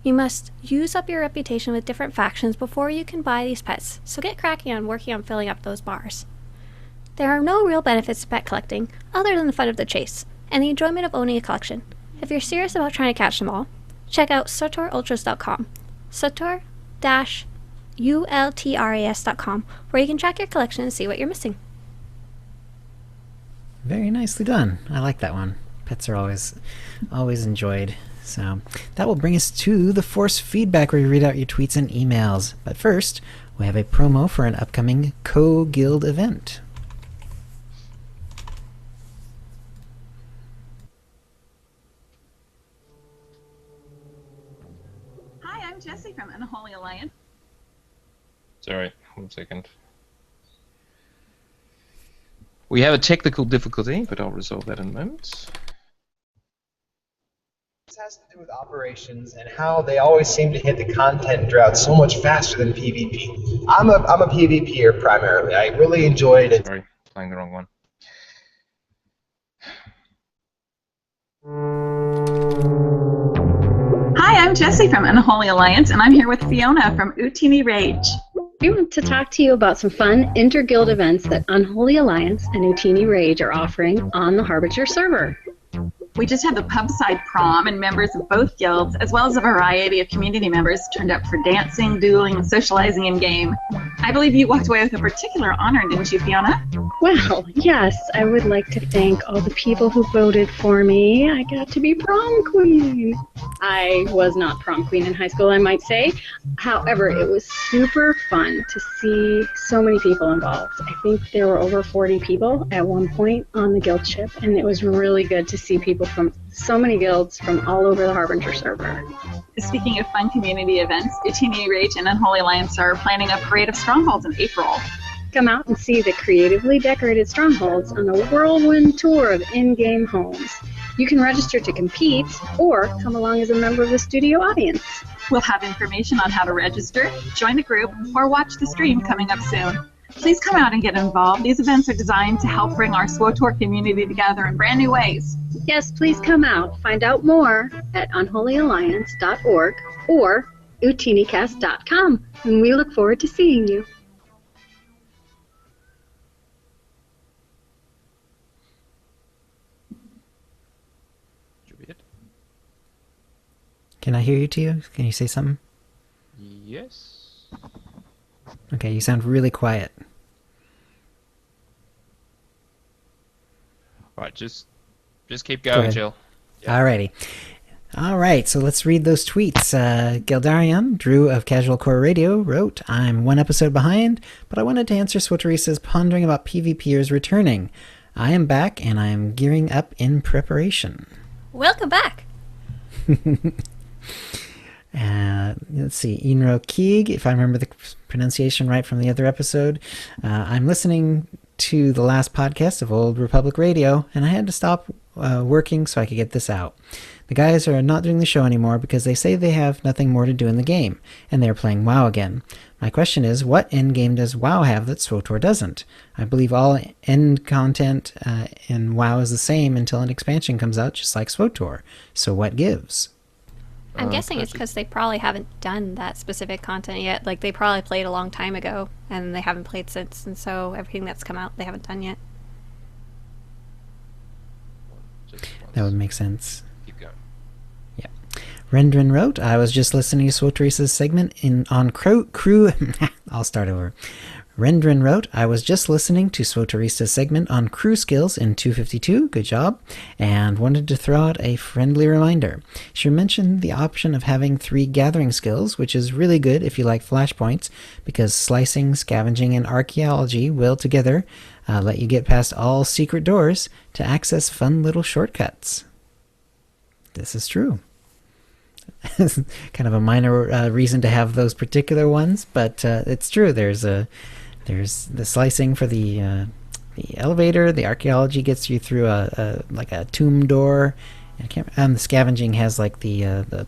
You must use up your reputation with different factions before you can buy these pets, so get cracking on working on filling up those bars. There are no real benefits to pet collecting, other than the fun of the chase, and the enjoyment of owning a collection. If you're serious about trying to catch them all, check out SWTORUltras.com. SWTOR ultras.com, where you can track your collection and see what you're missing. Very nicely done. I like that one. Pets are always enjoyed. So that will bring us to the force feedback, where you read out your tweets and emails. But first, we have a promo for an upcoming Co-Guild event. Hi, I'm Jessie from Unholy Alliance. Sorry, 1 second. We have a technical difficulty, but I'll resolve that in a moment. This has to do with operations and how they always seem to hit the content drought so much faster than PvP. I'm a PvPer primarily. I really enjoyed it. Sorry, playing the wrong one. Hi, I'm Jessie from Unholy Alliance, and I'm here with Fiona from Utini Rage. We want to talk to you about some fun inter-guild events that Unholy Alliance and Utini Rage are offering on the Harbinger server. We just had the pub-side prom, and members of both guilds, as well as a variety of community members, turned up for dancing, dueling, and socializing in-game. I believe you walked away with a particular honor, didn't you, Fiona? Well, yes, I would like to thank all the people who voted for me. I got to be prom queen. I was not prom queen in high school, I might say. However, it was super fun to see so many people involved. I think there were over 40 people at one point on the guild ship, and it was really good to see people from so many guilds from all over the Harbinger server. Speaking of fun community events, Utini Rage and Unholy Alliance are planning a parade of strongholds in April. Come out and see the creatively decorated strongholds on a whirlwind tour of in-game homes. You can register to compete or come along as a member of the studio audience. We'll have information on how to register, join the group, or watch the stream coming up soon. Please come out and get involved. These events are designed to help bring our SWTOR community together in brand new ways. Yes, please come out. Find out more at unholyalliance.org or OotiniCast.com, and we look forward to seeing you. Should be it. Can I hear you, Tio? Can you say something? Yes. Okay, you sound really quiet. Right, just keep going, Jill. Yeah. Alrighty. Alright, so let's read those tweets. Gildarion, Drew of Casual Core Radio, wrote, I'm one episode behind, but I wanted to answer Swoterisa's pondering about PvPers returning. I am back, and I am gearing up in preparation. Welcome back! Let's see, Inro Keeg, if I remember the pronunciation right from the other episode. I'm listening to the last podcast of Old Republic Radio, and I had to stop working so I could get this out. The guys are not doing the show anymore because they say they have nothing more to do in the game, and they're playing WoW again. My question is, what end game does WoW have that SWTOR doesn't? I believe all end content in WoW is the same until an expansion comes out, just like SWTOR. So what gives? I'm guessing it's because they probably haven't done that specific content yet. Like, they probably played a long time ago, and they haven't played since, and so everything that's come out, they haven't done yet. That would make sense. Keep going. Yeah. Rendrin wrote, I was just listening to Swoterisa's segment on crew... I'll start over. Rendrin wrote, I was just listening to Swoterisa's segment on crew skills in 252, good job, and wanted to throw out a friendly reminder. She mentioned the option of having 3 gathering skills, which is really good if you like flashpoints, because slicing, scavenging, and archaeology will together let you get past all secret doors to access fun little shortcuts. This is true. Kind of a minor reason to have those particular ones, but it's true. There's the slicing for the elevator. The archaeology gets you through like a tomb door, and the scavenging has like the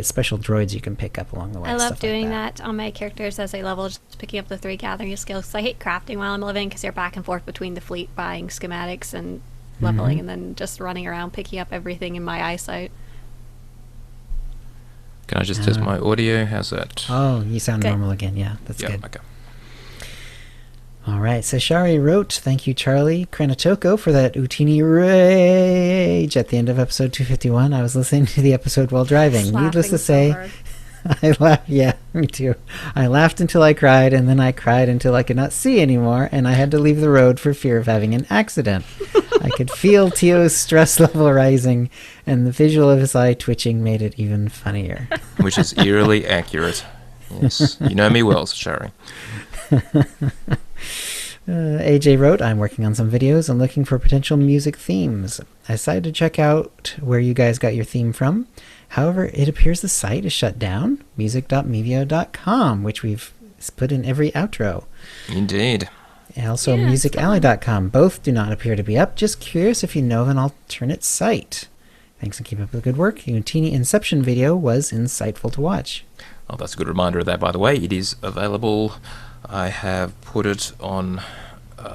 special droids you can pick up along the way. I love doing that on my characters as they level, just picking up the 3 gathering skills. I hate crafting while I'm living because you're back and forth between the fleet, buying schematics and leveling, and then just running around picking up everything in my eyesight. Can I just test my audio? How's that? Oh, you sound good. Normal again. Yeah, that's good. Okay. All right, so Shari wrote, thank you, Charlie Kranatoko, for that Utini Rage at the end of episode 251. I was listening to the episode while driving. Needless to say, I laughed. Yeah, me too. I laughed until I cried, and then I cried until I could not see anymore, and I had to leave the road for fear of having an accident. I could feel Tio's stress level rising, and the visual of his eye twitching made it even funnier. Which is eerily accurate. Yes, you know me well, Shari. AJ wrote, I'm working on some videos and looking for potential music themes. I decided to check out where you guys got your theme from. However, it appears the site is shut down, music.mevio.com, which we've put in every outro. Indeed. And also musicalley.com. Both do not appear to be up. Just curious if you know of an alternate site. Thanks and keep up the good work. The Utini Inception video was insightful to watch. Oh, that's a good reminder of that, by the way. It is available. I have put it on,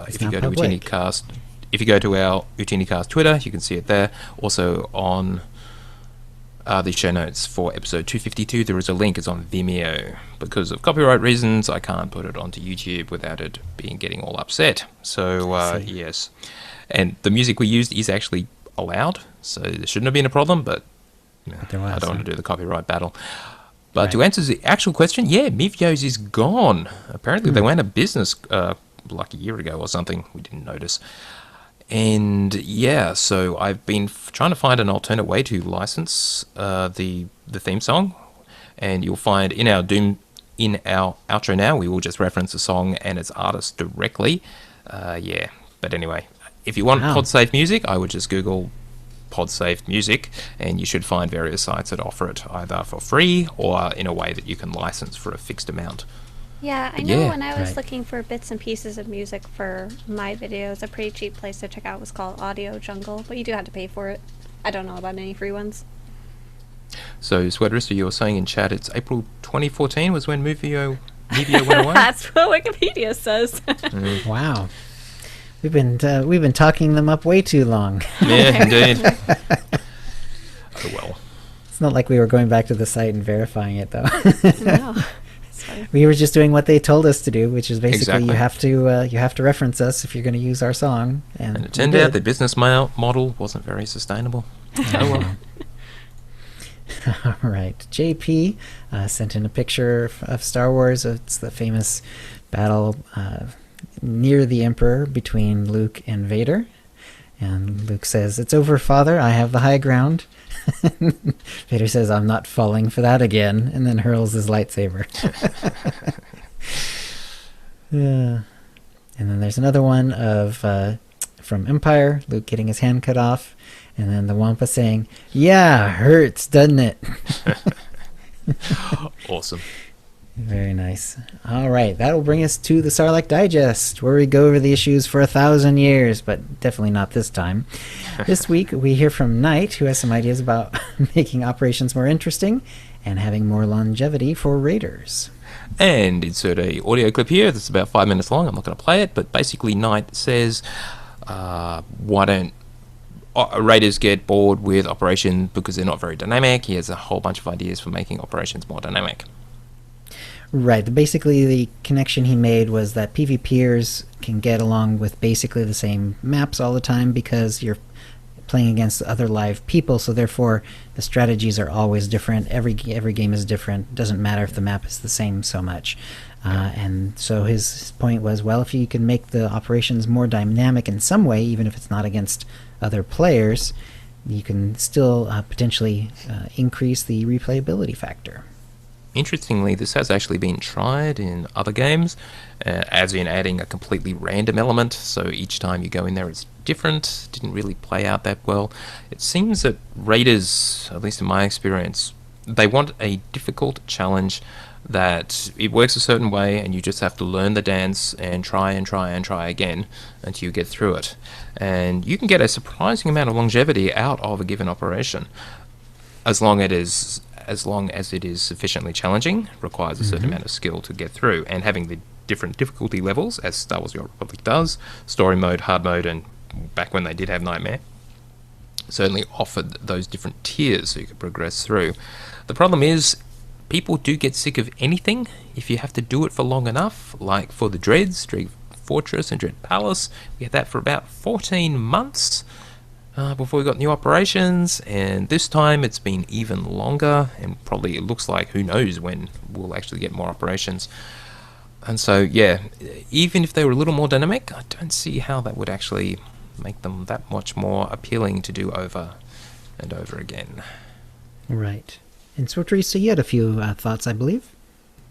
if you go to OotiniCast, if you go to our OotiniCast Twitter, you can see it there. Also on the show notes for episode 252, there is a link. It's on Vimeo. Because of copyright reasons, I can't put it onto YouTube without it getting all upset. So, yes. And the music we used is actually allowed, so there shouldn't have been a problem, but I don't want to do the copyright battle. But to answer the actual question, yeah, Mevio's is gone. Apparently they went out of business like a year ago or something. We didn't notice. And yeah, so I've been trying to find an alternate way to license the theme song. And you'll find in our outro now, we will just reference the song and its artist directly. Yeah, but anyway, if you want PodSafe music, I would just Google PodSafe music, and you should find various sites that offer it either for free or in a way that you can license for a fixed amount. Yeah, I know when I was looking for bits and pieces of music for my videos, a pretty cheap place to check out was called Audio Jungle, but you do have to pay for it. I don't know about any free ones. So, Sweaterister, you were saying in chat it's April 2014 was when Mevio went away? That's what Wikipedia says. Wow. We've been talking them up way too long. Yeah, indeed. Oh well. It's not like we were going back to the site and verifying it, though. No. We were just doing what they told us to do, which is basically you have to reference us if you're going to use our song. And it turned out the business model wasn't very sustainable. Oh well. All right. JP sent in a picture of Star Wars. It's the famous battle near the Emperor between Luke and Vader. And Luke says, "It's over, Father. I have the high ground." Vader says, "I'm not falling for that again," and then hurls his lightsaber. And then there's another one of from Empire, Luke getting his hand cut off, and then the Wampa saying, "Yeah, hurts, doesn't it?" Awesome. Very nice. All right, that'll bring us to the Sarlacc Digest, where we go over the issues for 1,000 years, but definitely not this time. This week, we hear from Knight, who has some ideas about making operations more interesting and having more longevity for raiders. And insert a audio clip here that's about 5 minutes long. I'm not going to play it, but basically Knight says, why don't raiders get bored with operations because they're not very dynamic? He has a whole bunch of ideas for making operations more dynamic. Right. Basically, the connection he made was that PvPers can get along with basically the same maps all the time because you're playing against other live people, so therefore the strategies are always different. Every game is different. It doesn't matter if the map is the same so much. And so his point was, well, if you can make the operations more dynamic in some way, even if it's not against other players, you can still potentially increase the replayability factor. Interestingly, this has actually been tried in other games, as in adding a completely random element, so each time you go in there it's different. Didn't really play out that well. It seems that raiders, at least in my experience, they want a difficult challenge that it works a certain way and you just have to learn the dance and try again until you get through it. And you can get a surprising amount of longevity out of a given operation, as long as it is sufficiently challenging, requires a certain amount of skill to get through, and having the different difficulty levels, as Star Wars The Old Republic does, story mode, hard mode, and back when they did have Nightmare, certainly offered those different tiers so you could progress through. The problem is, people do get sick of anything if you have to do it for long enough, like for the Dread Fortress and Dread Palace. We had that for about 14 months. before we got new operations, and this time it's been even longer, and probably it looks like who knows when we'll actually get more operations. And so, yeah, even if they were a little more dynamic, I don't see how that would actually make them that much more appealing to do over and over again. Right. And so, Teresa, you had a few thoughts, I believe.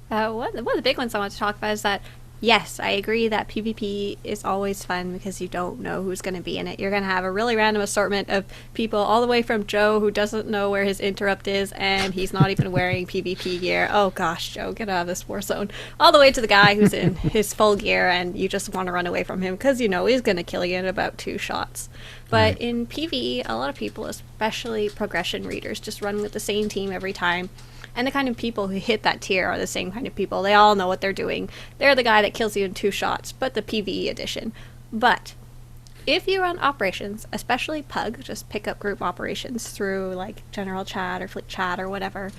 One of the big ones I want to talk about is that, yes, I agree that PvP is always fun because you don't know who's going to be in it. You're going to have a really random assortment of people, all the way from Joe, who doesn't know where his interrupt is, and he's not even wearing PvP gear. Oh gosh, Joe, get out of this war zone. All the way to the guy who's in his full gear, and you just want to run away from him because you know he's going to kill you in about 2 shots. But in PvE, a lot of people, especially progression readers, just run with the same team every time. And the kind of people who hit that tier are the same kind of people. They all know what they're doing. They're the guy that kills you in 2 shots, but the PvE edition. But if you run operations, especially Pug, just pick up group operations through like general chat or fleet chat or whatever,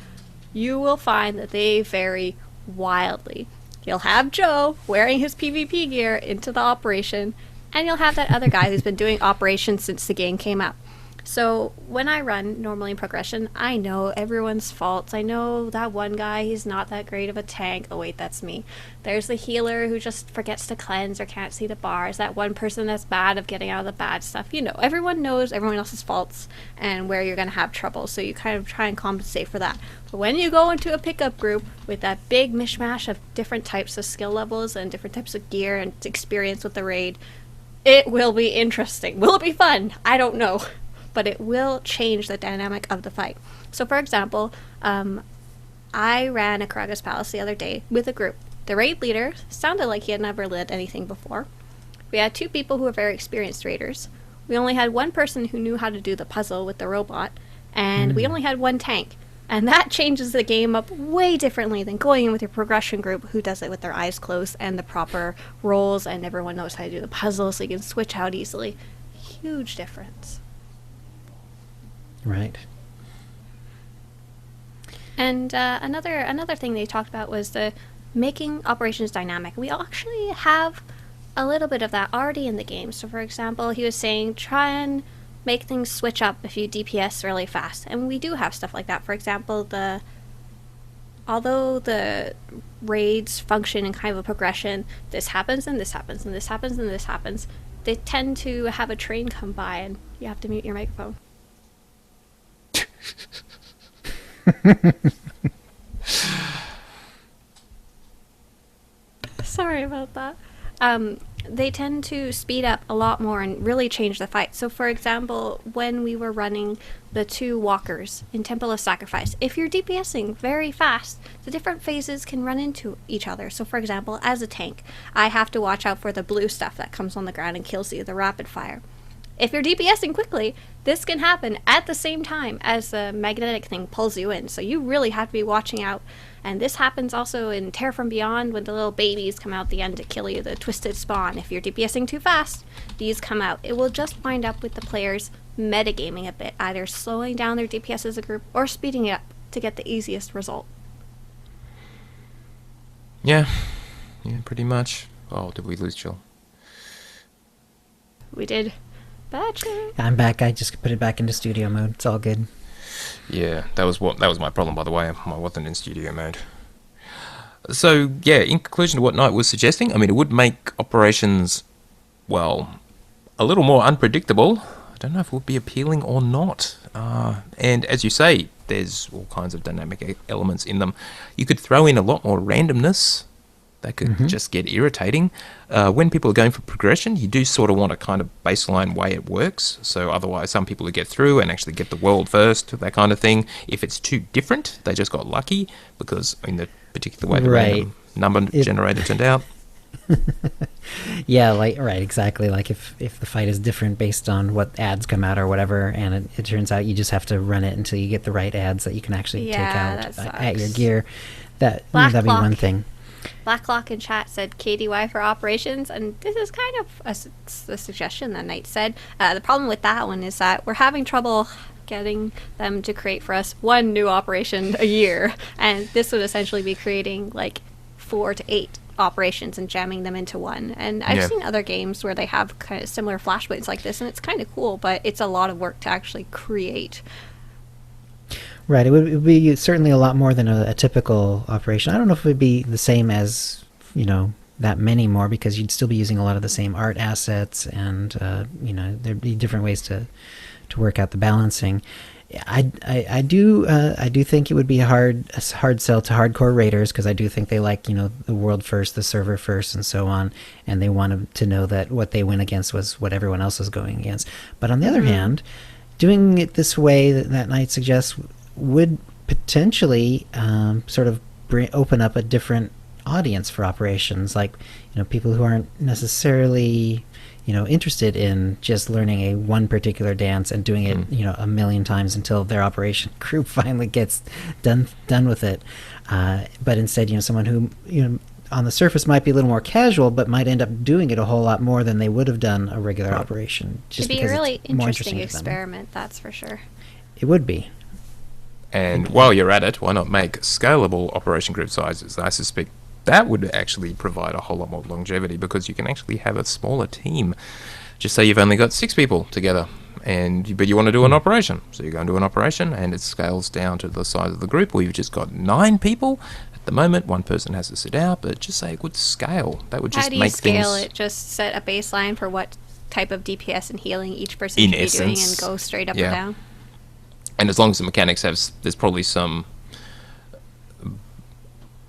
you will find that they vary wildly. You'll have Joe wearing his PvP gear into the operation, and you'll have that other guy who's been doing operations since the game came out. So when I run normally in progression, I know everyone's faults. I know that one guy, he's not that great of a tank. Oh wait, that's me. There's the healer who just forgets to cleanse or can't see the bars. That one person that's bad of getting out of the bad stuff. You know, everyone knows everyone else's faults and where you're going to have trouble. So you kind of try and compensate for that. But when you go into a pickup group with that big mishmash of different types of skill levels and different types of gear and experience with the raid, it will be interesting. Will it be fun? I don't know. But it will change the dynamic of the fight. So for example, I ran a Karaga's Palace the other day with a group. The raid leader sounded like he had never led anything before. We had 2 people who were very experienced raiders. We only had 1 person who knew how to do the puzzle with the robot, and we only had 1 tank. And that changes the game up way differently than going in with your progression group who does it with their eyes closed and the proper roles, and everyone knows how to do the puzzle so you can switch out easily. Huge difference. Right. And another thing they talked about was the making operations dynamic. We actually have a little bit of that already in the game. So for example, he was saying try and make things switch up if you DPS really fast. And we do have stuff like that. For example, although the raids function in kind of a progression, this happens and this happens and this happens and this happens, they tend to have a train come by and you have to mute your microphone. Sorry about that. They tend to speed up a lot more and really change the fight. So for example, when we were running the 2 walkers in Temple of Sacrifice, if you're DPSing very fast, the different phases can run into each other. So for example, as a tank, I have to watch out for the blue stuff that comes on the ground and kills you, the rapid fire. If you're DPSing quickly, this can happen at the same time as the magnetic thing pulls you in. So you really have to be watching out. And this happens also in Terror from Beyond when the little babies come out the end to kill you, the twisted spawn. If you're DPSing too fast, these come out. It will just wind up with the players metagaming a bit, either slowing down their DPS as a group or speeding it up to get the easiest result. Yeah, pretty much. Oh, did we lose Jill? We did. Badger. I'm back. I just put it back into studio mode. It's all good. Yeah, that was my problem, by the way. I wasn't in studio mode. So, yeah, in conclusion to what Knight was suggesting, I mean, it would make operations, well, a little more unpredictable. I don't know if it would be appealing or not. And as you say, there's all kinds of dynamic elements in them. You could throw in a lot more randomness. That could just get irritating. When people are going for progression, you do sort of want a kind of baseline way it works. So otherwise, some people who get through and actually get the world first, that kind of thing. If it's too different, they just got lucky because in the particular way the random number generator turned out. Yeah, right, exactly. Like if the fight is different based on what ads come out or whatever, and it turns out you just have to run it until you get the right ads that you can actually take out at your gear. That'd be one thing. Blacklock in chat said KDY for operations, and this is kind of a suggestion that Knight said. The problem with that one is that we're having trouble getting them to create for us 1 new operation a year, and this would essentially be creating like 4 to 8 operations and jamming them into one. And I've Yeah. seen other games where they have kind of similar flashpoints like this, and it's kind of cool, but it's a lot of work to actually create. Right, it would be certainly a lot more than a typical operation. I don't know if it would be the same as, that many more, because you'd still be using a lot of the same art assets, and, there'd be different ways to work out the balancing. I do think it would be a hard sell to hardcore raiders, because I do think they like, the world first, the server first, and so on, and they want to know that what they went against was what everyone else is going against. But on the other hand, doing it this way that Knight suggests would potentially sort of open up a different audience for operations, like people who aren't necessarily interested in just learning one particular dance and doing it a million times until their operation group finally gets done with it, but instead someone who on the surface might be a little more casual, but might end up doing it a whole lot more than they would have done a regular operation. Just It'd be because a really it's more interesting interesting to them. experiment, that's for sure. It would be. And while you're at it, why not make scalable operation group sizes? I suspect that would actually provide a whole lot more longevity, because you can actually have a smaller team. Just say you've only got 6 people together, but you want to do an operation. So you go and do an operation, and it scales down to the size of the group, or you've just got 9 people. At the moment, one person has to sit out, but just say it would scale. That would just How do you make scale things... it? Just set a baseline for what type of DPS and healing each person In should be doing, essence, and go straight up or yeah. down? And as long as the mechanics there's probably some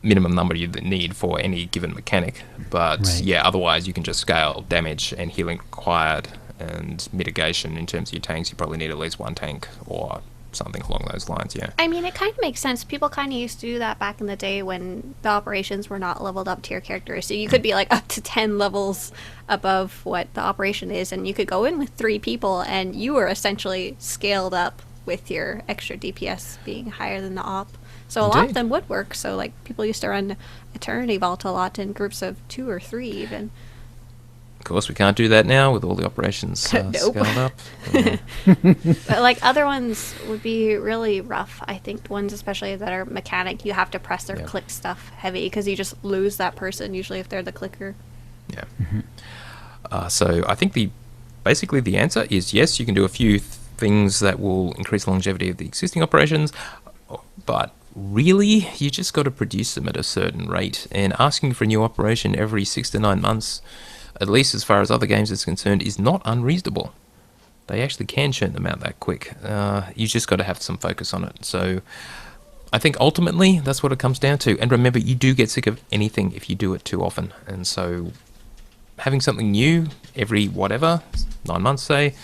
minimum number you need for any given mechanic. But Right. yeah, otherwise you can just scale damage and healing required and mitigation. In terms of your tanks, you probably need at least 1 tank or something along those lines, yeah. I mean, it kind of makes sense. People kind of used to do that back in the day when the operations were not leveled up to your character. So you could be like up to 10 levels above what the operation is, and you could go in with 3 people, and you were essentially scaled up with your extra DPS being higher than the op. So a lot of Indeed. them would work. So like people used to run Eternity Vault a lot in groups of 2 or 3 even. Of course, we can't do that now with all the operations Nope. scaled up. But like other ones would be really rough. I think ones especially that are mechanic, you have to press their Yeah. click stuff heavy because you just lose that person usually if they're the clicker. Yeah. So I think basically the answer is yes, you can do a few things that will increase longevity of the existing operations, but really you just got to produce them at a certain rate, and asking for a new operation every 6 to 9 months, at least as far as other games is concerned, is not unreasonable. They actually can churn them out that quick. You just got to have some focus on it. So I think ultimately that's what it comes down to. And remember, you do get sick of anything if you do it too often. And so having something new every 9 months, say,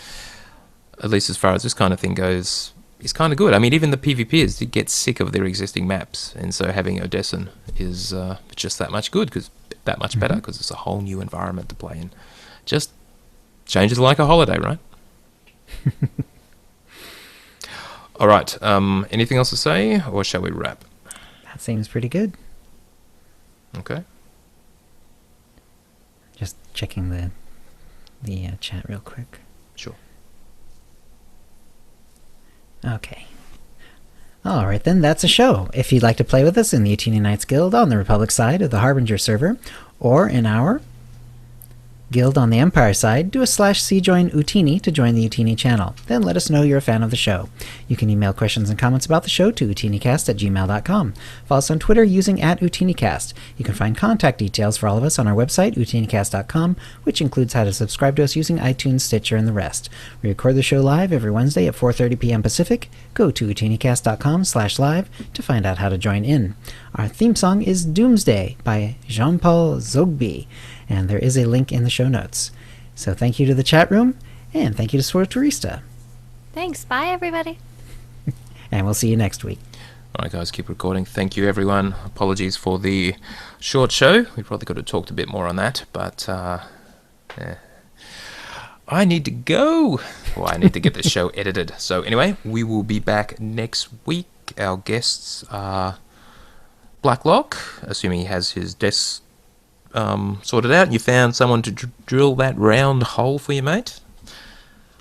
at least as far as this kind of thing goes, is kind of good. I mean, even the PvPers get sick of their existing maps, and so having Odessen is just that much good, that much better, because it's a whole new environment to play in. Just changes like a holiday, right? All right. Anything else to say, or shall we wrap? That seems pretty good. Okay. Just checking the chat real quick. Sure. Okay. Alright then, that's a show. If you'd like to play with us in the Utini Knights Guild on the Republic side of the Harbinger server, or in our Guild on the Empire side, do a /c join Utini to join the Utini channel. Then let us know you're a fan of the show. You can email questions and comments about the show to OotiniCast@gmail.com. Follow us on Twitter using @OotiniCast. You can find contact details for all of us on our website, OotiniCast.com, which includes how to subscribe to us using iTunes, Stitcher, and the rest. We record the show live every Wednesday at 4:30 p.m. Pacific. Go to OotiniCast.com/live to find out how to join in. Our theme song is Doomsday by Jean-Paul Zogby, and there is a link in the show notes. So thank you to the chat room, and thank you to Swarturista. Thanks. Bye, everybody. And we'll see you next week. All right, guys, keep recording. Thank you, everyone. Apologies for the short show. We probably could have talked a bit more on that, but I need to go. Well, I need to get this show edited. So anyway, we will be back next week. Our guests are Blacklock, assuming he has his desk sorted out, and you found someone to drill that round hole for you, mate.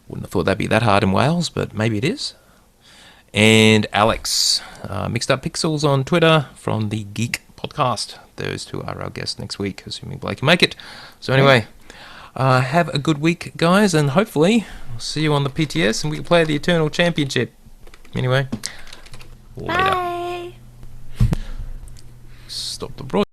Wouldn't have thought that'd be that hard in Wales, but maybe it is. And Alex, Mixed Up Pixels on Twitter from the Geek Podcast. those two are our guests next week, assuming Blake can make it. So anyway, have a good week, guys, and hopefully I'll see you on the PTS and we can play the Eternal Championship. Anyway, later. Bye. Stop the broadcast.